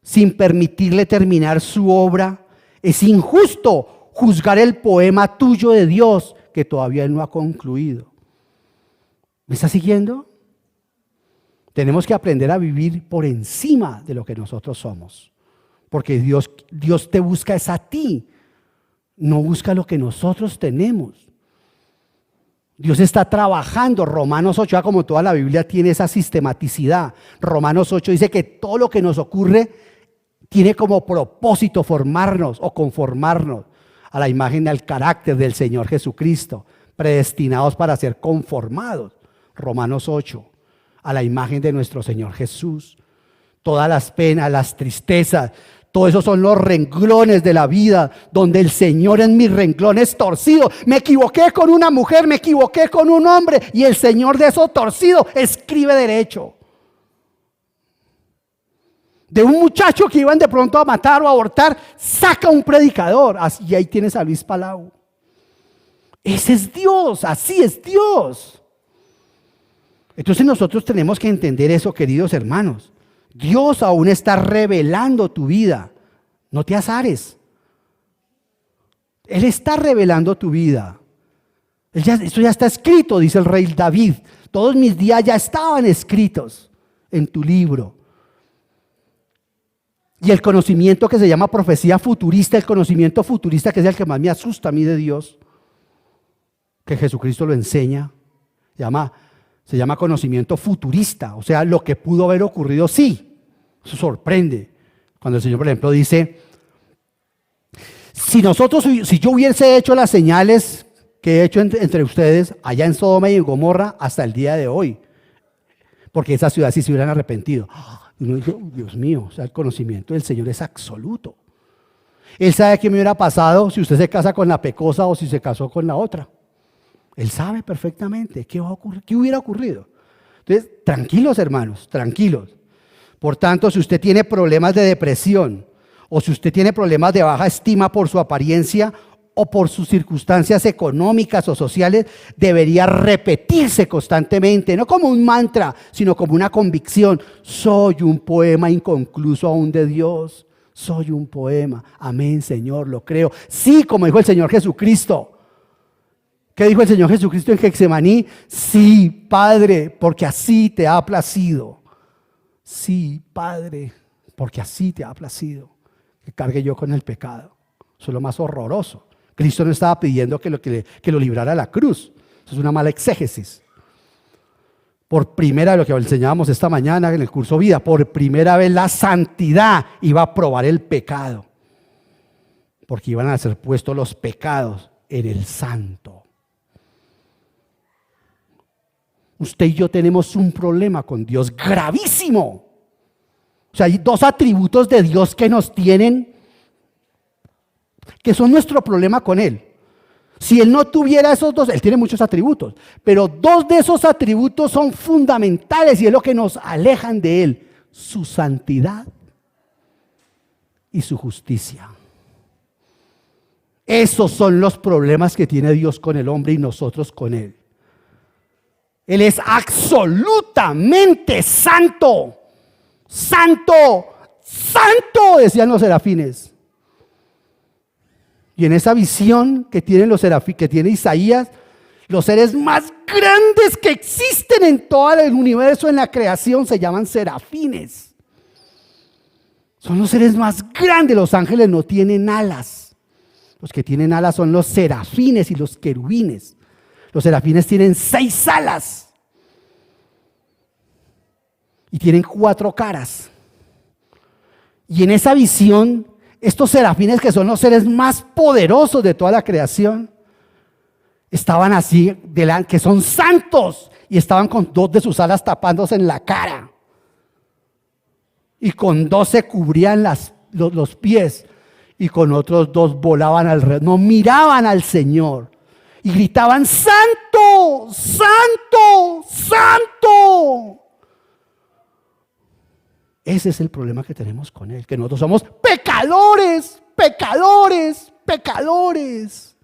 sin permitirle terminar su obra, es injusto juzgar el poema tuyo de Dios que todavía Él no ha concluido. ¿Me está siguiendo? Tenemos que aprender a vivir por encima de lo que nosotros somos. Porque Dios te busca es a ti, no busca lo que nosotros tenemos. Dios está trabajando. Romanos 8, como toda la Biblia tiene esa sistematicidad. Romanos 8 dice que todo lo que nos ocurre tiene como propósito formarnos o conformarnos a la imagen y al carácter del Señor Jesucristo, predestinados para ser conformados, Romanos 8, a la imagen de nuestro Señor Jesús. Todas las penas, las tristezas, todo eso son los renglones de la vida, donde el Señor en mis renglones torcidos, me equivoqué con una mujer, me equivoqué con un hombre, y el Señor de eso torcido escribe derecho. De un muchacho que iban de pronto a matar o a abortar, saca un predicador. Y ahí tienes a Luis Palau. Ese es Dios, así es Dios. Entonces nosotros tenemos que entender eso, queridos hermanos. Dios aún está revelando tu vida. No te azares. Él está revelando tu vida. Eso ya está escrito, dice el rey David. Todos mis días ya estaban escritos en tu libro. Y el conocimiento que se llama profecía futurista, el conocimiento futurista que es el que más me asusta a mí de Dios, que Jesucristo lo enseña, se llama conocimiento futurista, o sea, lo que pudo haber ocurrido, sí. Eso sorprende. Cuando el Señor, por ejemplo, dice, si yo hubiese hecho las señales que he hecho entre ustedes allá en Sodoma y en Gomorra hasta el día de hoy, porque esas ciudades sí se hubieran arrepentido. Y uno dice, Dios mío, o sea, el conocimiento del Señor es absoluto. Él sabe qué me hubiera pasado si usted se casa con la pecosa o si se casó con la otra. Él sabe perfectamente qué va a ocurrir, qué hubiera ocurrido. Entonces, tranquilos hermanos, tranquilos. Por tanto, si usted tiene problemas de depresión o si usted tiene problemas de baja estima por su apariencia o por sus circunstancias económicas o sociales, debería repetirse constantemente, no como un mantra, sino como una convicción. Soy un poema inconcluso aún de Dios. Soy un poema. Amén, Señor, lo creo. Sí, como dijo el Señor Jesucristo. ¿Qué dijo el Señor Jesucristo en Getsemaní? Sí, Padre, porque así te ha placido. Sí, Padre, porque así te ha placido que cargue yo con el pecado. Eso es lo más horroroso. Cristo no estaba pidiendo que lo librara a la cruz. Eso es una mala exégesis. Por primera vez, lo que enseñábamos esta mañana en el curso Vida, por primera vez la santidad iba a probar el pecado. porque iban a ser puestos los pecados en el santo. Usted y yo tenemos un problema con Dios gravísimo. O sea, hay dos atributos de Dios que nos tienen, que son nuestro problema con Él. Si Él no tuviera esos dos, Él tiene muchos atributos, pero dos de esos atributos son fundamentales y es lo que nos alejan de Él: su santidad y su justicia. Esos son los problemas que tiene Dios con el hombre y nosotros con Él. Él es absolutamente santo. Santo, santo, decían los serafines. Y en esa visión que tienen los serafines, que tiene Isaías, los seres más grandes que existen en todo el universo, en la creación, se llaman serafines. Son los seres más grandes. Los ángeles no tienen alas. Los que tienen alas son los serafines y los querubines. Los serafines tienen 6 alas y tienen 4 caras. Y en esa visión, estos serafines, que son los seres más poderosos de toda la creación, estaban así, que son santos, y estaban con 2 de sus alas tapándose en la cara. Y con 2 se cubrían los pies, y con otros 2 volaban alrededor, no miraban al Señor, y gritaban: ¡Santo! ¡Santo! ¡Santo! Ese es el problema que tenemos con Él, que nosotros somos pecadores, pecadores, pecadores.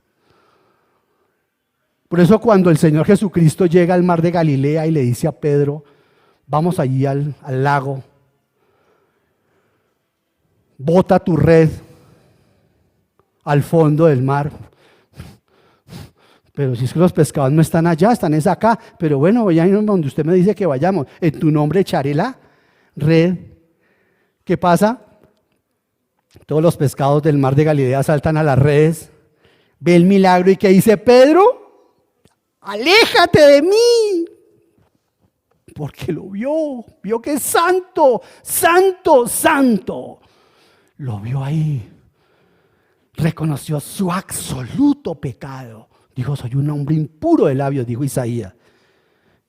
Por eso cuando el Señor Jesucristo llega al mar de Galilea y le dice a Pedro: vamos allí al lago, bota tu red al fondo del mar. Pero si es que los pescados no están allá, están es acá. Pero bueno, voy a ir donde usted me dice que vayamos. En tu nombre echaré la red. ¿Qué pasa? Todos los pescados del mar de Galilea saltan a las redes. Ve el milagro y ¿qué dice Pedro? ¡Aléjate de mí! Porque lo vio que es santo, santo, santo. Lo vio ahí. Reconoció su absoluto pecado. Dijo: soy un hombre impuro de labios, dijo Isaías.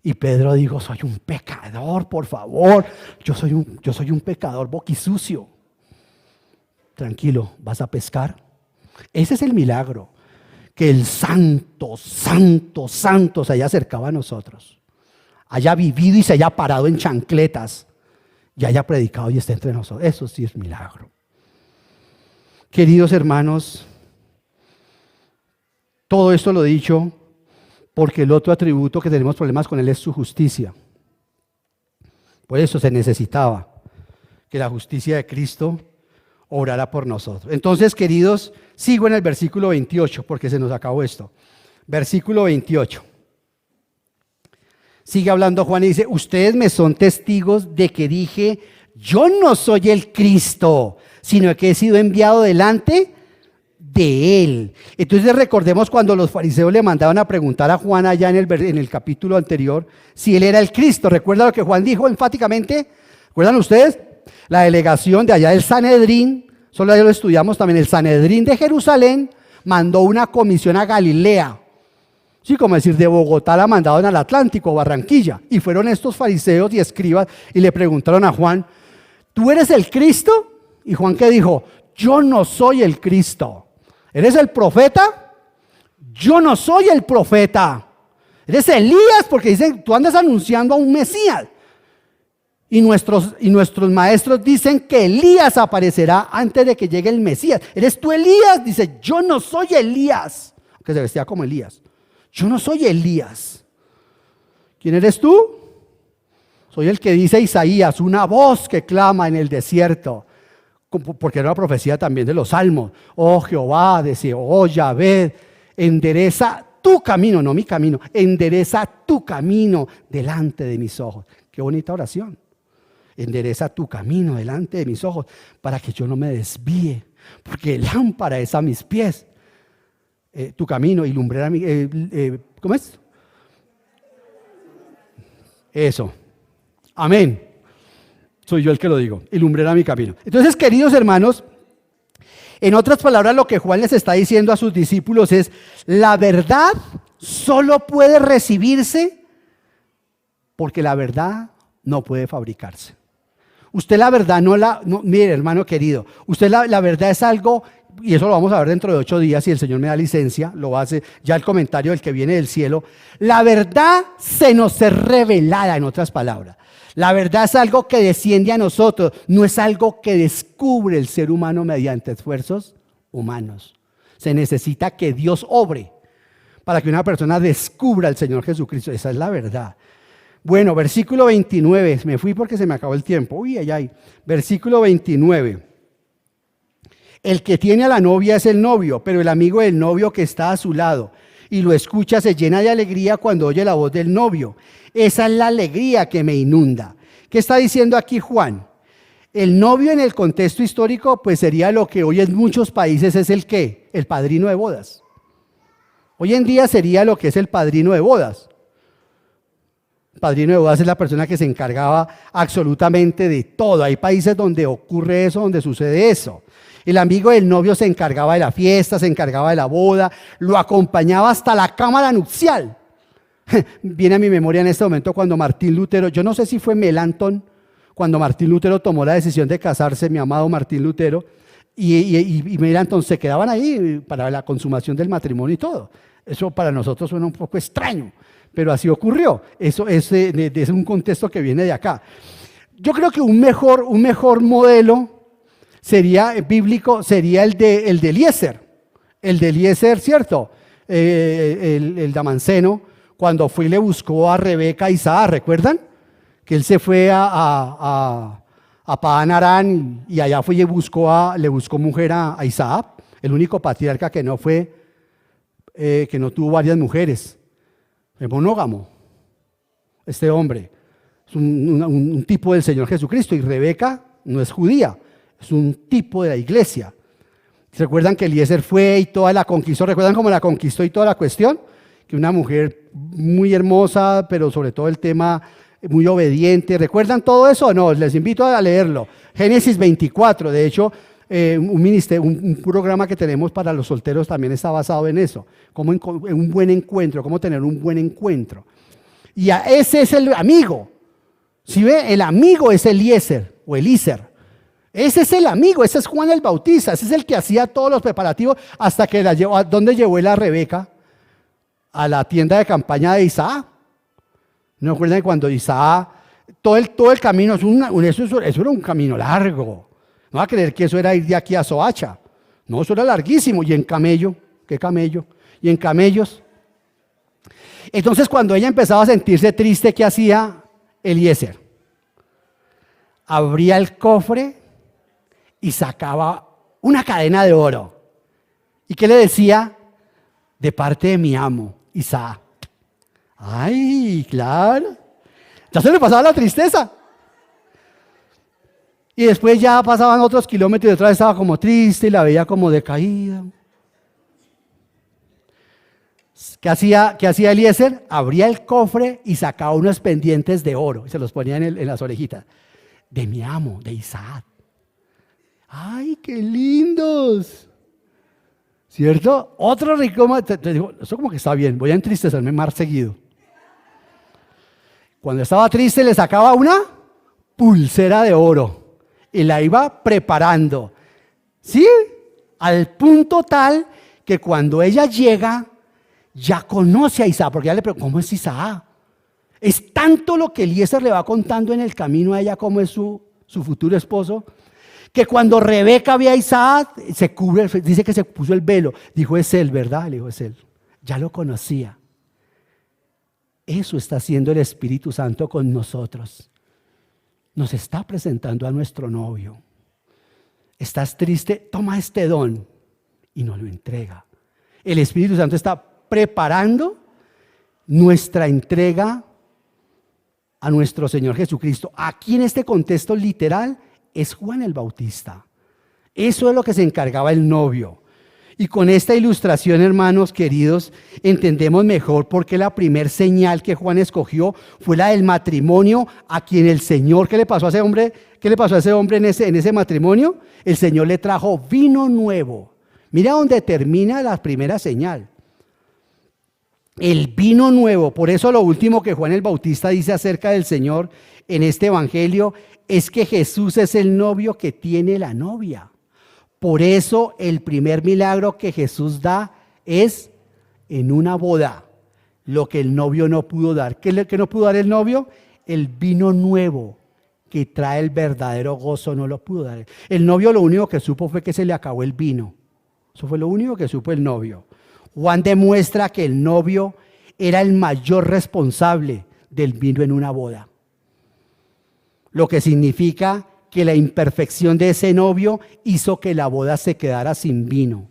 Y Pedro dijo: soy un pecador, por favor. Yo soy un pecador boquisucio. Tranquilo, ¿vas a pescar? Ese es el milagro. Que el santo, santo, santo se haya acercado a nosotros. Haya vivido y se haya parado en chancletas. Y haya predicado y esté entre nosotros. Eso sí es milagro. Queridos hermanos, todo esto lo he dicho porque el otro atributo que tenemos problemas con Él es su justicia. Por eso se necesitaba que la justicia de Cristo obrara por nosotros. Entonces, queridos, sigo en el versículo 28 porque se nos acabó esto. Versículo 28. Sigue hablando Juan y dice: ustedes me son testigos de que dije: yo no soy el Cristo, sino que he sido enviado delante de Él. Entonces recordemos cuando los fariseos le mandaban a preguntar a Juan allá en el capítulo anterior si Él era el Cristo. ¿Recuerdan lo que Juan dijo enfáticamente? ¿Recuerdan ustedes? La delegación de allá del Sanedrín, solo ya lo estudiamos también, el Sanedrín de Jerusalén mandó una comisión a Galilea. Sí, como decir, de Bogotá la mandaron al Atlántico, Barranquilla. Y fueron estos fariseos y escribas y le preguntaron a Juan: ¿tú eres el Cristo? Y Juan, ¿qué dijo? Yo no soy el Cristo. ¿Eres el profeta? Yo no soy el profeta. ¿Eres Elías? Porque dicen, tú andas anunciando a un Mesías. Y nuestros maestros dicen que Elías aparecerá antes de que llegue el Mesías. ¿Eres tú Elías? Dice: yo no soy Elías. Que se vestía como Elías. Yo no soy Elías. ¿Quién eres tú? Soy el que dice Isaías, una voz que clama en el desierto. Porque era una profecía también de los salmos. Oh Jehová, decía, oh Yahvé, endereza tu camino, no mi camino, endereza tu camino delante de mis ojos. Qué bonita oración. Endereza tu camino delante de mis ojos para que yo no me desvíe, porque lámpara es a mis pies. Tu camino y lumbrera mi... ¿cómo es? Eso. Amén. Soy yo el que lo digo. Y lumbrera mi camino. Entonces, queridos hermanos, En otras palabras, lo que Juan les está diciendo a sus discípulos es, la verdad solo puede recibirse porque la verdad no puede fabricarse. Usted la verdad mire, hermano querido, usted la verdad es algo, y eso lo vamos a ver dentro de 8 días, si el Señor me da licencia, lo hace ya el comentario del que viene del cielo. La verdad se nos es revelada, en otras palabras. La verdad es algo que desciende a nosotros, no es algo que descubre el ser humano mediante esfuerzos humanos. Se necesita que Dios obre para que una persona descubra al Señor Jesucristo. Esa es la verdad. Bueno, versículo 29, me fui porque se me acabó el tiempo. Versículo 29. El que tiene a la novia es el novio, pero el amigo del novio que está a su lado y lo escucha se llena de alegría cuando oye la voz del novio. Esa es la alegría que me inunda. ¿Qué está diciendo aquí Juan? El novio en el contexto histórico pues sería lo que hoy en muchos países es el ¿qué? El padrino de bodas. Hoy en día sería lo que es el padrino de bodas. El padrino de bodas es la persona que se encargaba absolutamente de todo. Hay países donde ocurre eso, donde sucede eso. El amigo del novio se encargaba de la fiesta, se encargaba de la boda, lo acompañaba hasta la cámara nupcial. Viene a mi memoria en este momento cuando Martín Lutero, yo no sé si fue Melanchthon, cuando Martín Lutero tomó la decisión de casarse, mi amado Martín Lutero, y Melanchthon se quedaban ahí para la consumación del matrimonio y todo. Eso para nosotros suena un poco extraño, pero así ocurrió. Eso es un contexto que viene de acá. Yo creo que un mejor modelo bíblico sería el de Eliezer. El de Eliezer, ¿cierto? El Damasceno, cuando fue y le buscó a Rebeca y Isaac, ¿recuerdan? Que él se fue a Padán Aram y allá fue y le buscó mujer a Isaac, el único patriarca que no tuvo varias mujeres. Es monógamo, este hombre. Es un tipo del Señor Jesucristo, y Rebeca no es judía, es un tipo de la iglesia. ¿Recuerdan que Eliezer fue y toda la conquistó? ¿Recuerdan cómo la conquistó y toda la cuestión? Que una mujer muy hermosa, pero sobre todo el tema muy obediente. ¿Recuerdan todo eso? No, les invito a leerlo. Génesis 24, de hecho, un programa que tenemos para los solteros también está basado en eso. En un buen encuentro, cómo tener un buen encuentro. Y ese es el amigo. ¿Sí ve? El amigo es Eliezer o Eliezer. Ese es el amigo, ese es Juan el Bautista, ese es el que hacía todos los preparativos hasta que la llevó. ¿Dónde llevó él a Rebeca? A la tienda de campaña de Isaac. ¿No recuerdan cuando Isaac, todo el camino, eso era un camino largo? No va a creer que eso era ir de aquí a Soacha. No, eso era larguísimo. Y en camello, ¿qué camello? Y en camellos. Entonces cuando ella empezaba a sentirse triste, ¿qué hacía Eliezer? Abría el cofre y sacaba una cadena de oro. ¿Y qué le decía? De parte de mi amo, Isaac. ¡Ay, claro! Ya se le pasaba la tristeza. Y después ya pasaban otros kilómetros y otra vez estaba como triste y la veía como decaída. ¿Qué hacía Eliezer? Abría el cofre y sacaba unos pendientes de oro y se los ponía en las orejitas. De mi amo, de Isaac. ¡Ay, qué lindos! ¿Cierto? Otro rico, te digo, eso como que está bien, voy a entristecerme más seguido. Cuando estaba triste le sacaba una pulsera de oro y la iba preparando, ¿sí? Al punto tal que cuando ella llega, ya conoce a Isaac, porque ella le pregunta, ¿cómo es Isaac? Es tanto lo que Eliezer le va contando en el camino a ella, cómo es su futuro esposo, que cuando Rebeca ve a Isaac, se cubre, dice que se puso el velo. Dijo, es él, ¿verdad? Le dijo, es él. Ya lo conocía. Eso está haciendo el Espíritu Santo con nosotros. Nos está presentando a nuestro novio. ¿Estás triste? Toma este don y nos lo entrega. El Espíritu Santo está preparando nuestra entrega a nuestro Señor Jesucristo. Aquí en este contexto literal es Juan el Bautista. Eso es lo que se encargaba el novio. Y con esta ilustración, hermanos queridos, entendemos mejor por qué la primer señal que Juan escogió fue la del matrimonio, a quien el Señor, ¿qué le pasó a ese hombre? ¿Qué le pasó a ese hombre en ese matrimonio? El Señor le trajo vino nuevo. Mira dónde termina la primera señal. El vino nuevo. Por eso lo último que Juan el Bautista dice acerca del Señor en este evangelio es que Jesús es el novio que tiene la novia. Por eso el primer milagro que Jesús da es en una boda, lo que el novio no pudo dar. ¿Qué no pudo dar el novio? El vino nuevo que trae el verdadero gozo no lo pudo dar. El novio lo único que supo fue que se le acabó el vino. Eso fue lo único que supo el novio. Juan demuestra que el novio era el mayor responsable del vino en una boda. Lo que significa que la imperfección de ese novio hizo que la boda se quedara sin vino.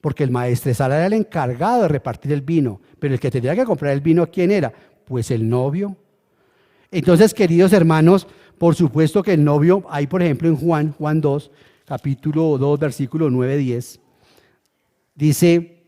Porque el maestresala era el encargado de repartir el vino, pero el que tenía que comprar el vino, ¿quién era? Pues el novio. Entonces, queridos hermanos, por supuesto que el novio, hay por ejemplo en Juan 2, capítulo 2, versículo 9-10, dice,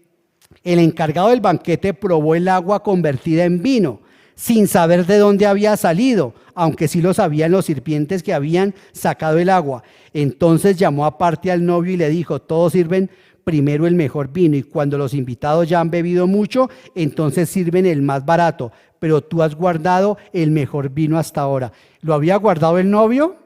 el encargado del banquete probó el agua convertida en vino, sin saber de dónde había salido, aunque sí lo sabían los sirvientes que habían sacado el agua. Entonces llamó aparte al novio y le dijo, todos sirven primero el mejor vino, y cuando los invitados ya han bebido mucho, entonces sirven el más barato, pero tú has guardado el mejor vino hasta ahora. ¿Lo había guardado el novio?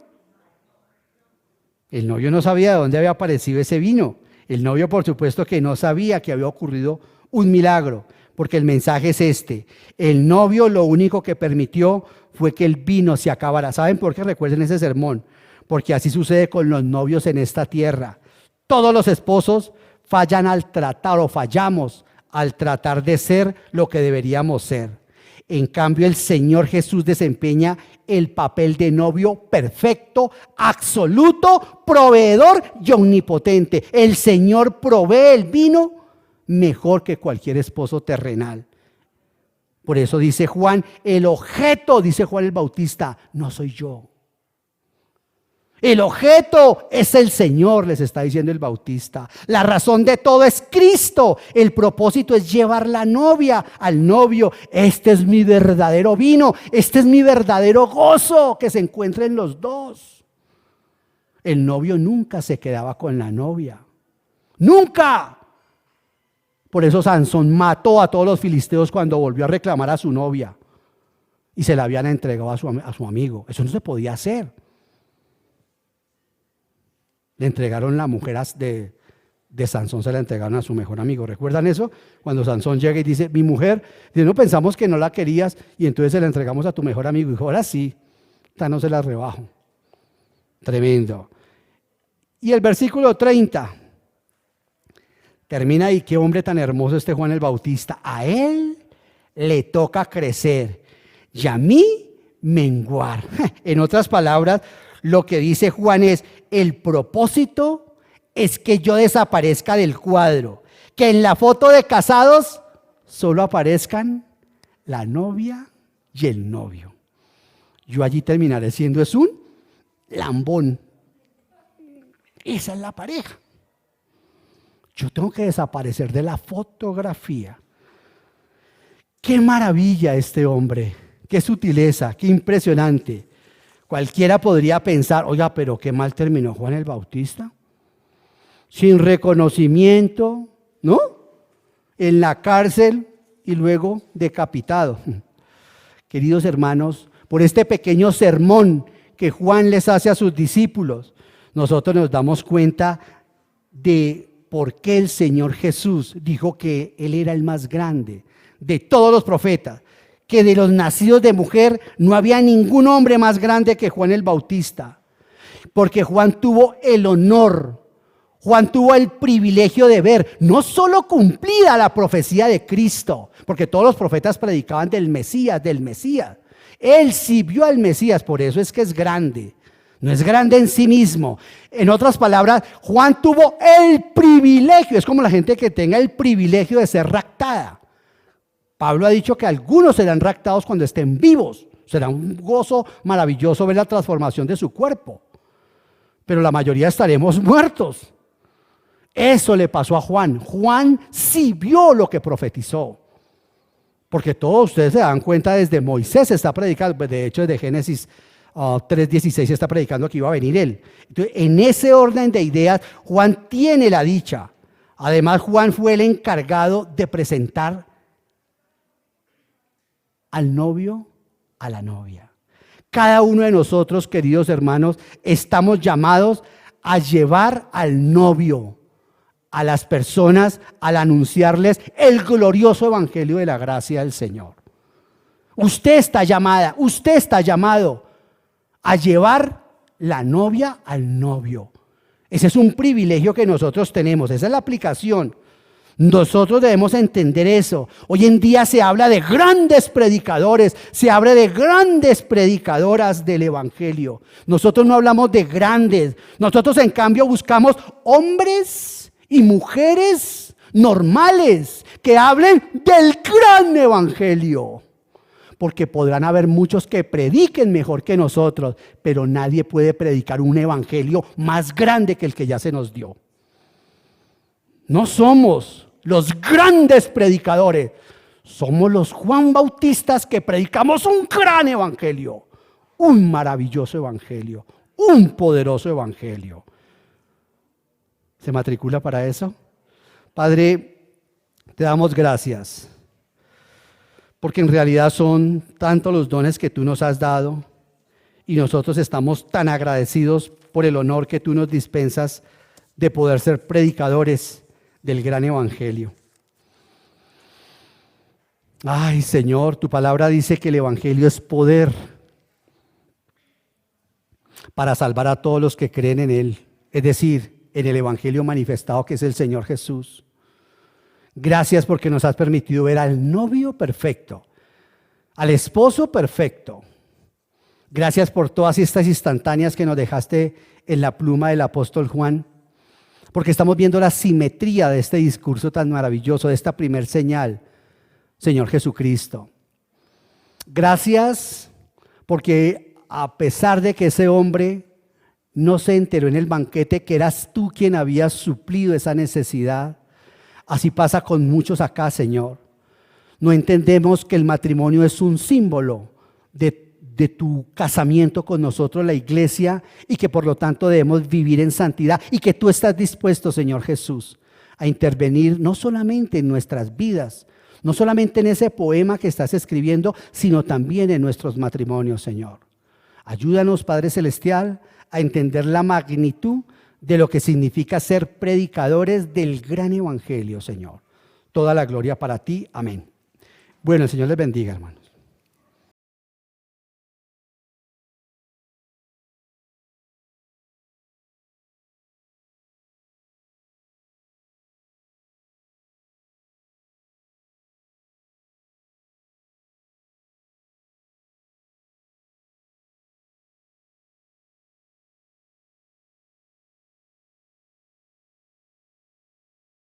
El novio no sabía de dónde había aparecido ese vino. El novio, por supuesto, que no sabía que había ocurrido un milagro, porque el mensaje es este. El novio lo único que permitió fue que el vino se acabara. ¿Saben por qué? Recuerden ese sermón. Porque así sucede con los novios en esta tierra. Todos los esposos fallan al tratar, o fallamos al tratar de ser lo que deberíamos ser. En cambio, el Señor Jesús desempeña el papel de novio perfecto, absoluto, proveedor y omnipotente. El Señor provee el vino mejor que cualquier esposo terrenal. Por eso dice Juan, el objeto, dice Juan el Bautista, no soy yo. El objeto es el Señor, les está diciendo el Bautista. La razón de todo es Cristo. El propósito es llevar la novia al novio. Este es mi verdadero vino, este es mi verdadero gozo, que se encuentra en los dos. El novio nunca se quedaba con la novia. ¡Nunca! Por eso Sansón mató a todos los filisteos cuando volvió a reclamar a su novia y se la habían entregado a su amigo. Eso no se podía hacer. Le entregaron la mujer de Sansón, se la entregaron a su mejor amigo. ¿Recuerdan eso? Cuando Sansón llega y dice, mi mujer, dice, no, pensamos que no la querías y entonces se la entregamos a tu mejor amigo. Y dijo, ahora sí, esta no se la rebajo. Tremendo. Y el versículo 30 termina ahí. Qué hombre tan hermoso este Juan el Bautista. A él le toca crecer y a mí menguar. En otras palabras, lo que dice Juan es, el propósito es que yo desaparezca del cuadro, que en la foto de casados solo aparezcan la novia y el novio. Yo allí terminaré siendo es un lambón. Esa es la pareja. Yo tengo que desaparecer de la fotografía. Qué maravilla este hombre, qué sutileza, qué impresionante. Cualquiera podría pensar, oiga, pero qué mal terminó Juan el Bautista. Sin reconocimiento, ¿no? En la cárcel y luego decapitado. Queridos hermanos, por este pequeño sermón que Juan les hace a sus discípulos, nosotros nos damos cuenta de por qué el Señor Jesús dijo que Él era el más grande de todos los profetas, que de los nacidos de mujer no había ningún hombre más grande que Juan el Bautista, porque Juan tuvo el honor, Juan tuvo el privilegio de ver no solo cumplida la profecía de Cristo, porque todos los profetas predicaban del Mesías, él sí vio al Mesías, por eso es que es grande. No es grande en sí mismo. En otras palabras, Juan tuvo el privilegio, es como la gente que tenga el privilegio de ser raptada. Pablo ha dicho que algunos serán raptados cuando estén vivos. Será un gozo maravilloso ver la transformación de su cuerpo. Pero la mayoría estaremos muertos. Eso le pasó a Juan. Juan sí vio lo que profetizó. Porque todos ustedes se dan cuenta, desde Moisés está predicando, de hecho desde Génesis 3:16 está predicando que iba a venir él. Entonces, en ese orden de ideas, Juan tiene la dicha. Además, Juan fue el encargado de presentar al novio, a la novia. Cada uno de nosotros, queridos hermanos, estamos llamados a llevar al novio a las personas, al anunciarles el glorioso evangelio de la gracia del Señor. Usted está llamada, usted está llamado a llevar la novia al novio. Ese es un privilegio que nosotros tenemos, esa es la aplicación. Nosotros debemos entender eso. Hoy en día se habla de grandes predicadores, se habla de grandes predicadoras del evangelio. Nosotros no hablamos de grandes, nosotros en cambio buscamos hombres y mujeres normales que hablen del gran evangelio. Porque podrán haber muchos que prediquen mejor que nosotros, pero nadie puede predicar un evangelio más grande que el que ya se nos dio. No somos los grandes predicadores, somos los Juan Bautistas que predicamos un gran evangelio, un maravilloso evangelio, un poderoso evangelio. ¿Se matricula para eso? Padre, te damos gracias. Porque en realidad son tantos los dones que tú nos has dado y nosotros estamos tan agradecidos por el honor que tú nos dispensas de poder ser predicadores del gran evangelio. Ay, Señor, tu palabra dice que el evangelio es poder para salvar a todos los que creen en él, es decir, en el evangelio manifestado que es el Señor Jesús. Gracias porque nos has permitido ver al novio perfecto, al esposo perfecto. Gracias por todas estas instantáneas que nos dejaste en la pluma del apóstol Juan, porque estamos viendo la simetría de este discurso tan maravilloso, de esta primer señal, Señor Jesucristo. Gracias porque a pesar de que ese hombre no se enteró en el banquete que eras tú quien habías suplido esa necesidad, así pasa con muchos acá, Señor. No entendemos que el matrimonio es un símbolo de tu casamiento con nosotros, la iglesia, y que por lo tanto debemos vivir en santidad y que tú estás dispuesto, Señor Jesús, a intervenir no solamente en nuestras vidas, no solamente en ese poema que estás escribiendo, sino también en nuestros matrimonios, Señor. Ayúdanos, Padre Celestial, a entender la magnitud de lo que significa ser predicadores del gran evangelio, Señor. Toda la gloria para ti. Amén. Bueno, el Señor les bendiga, hermanos.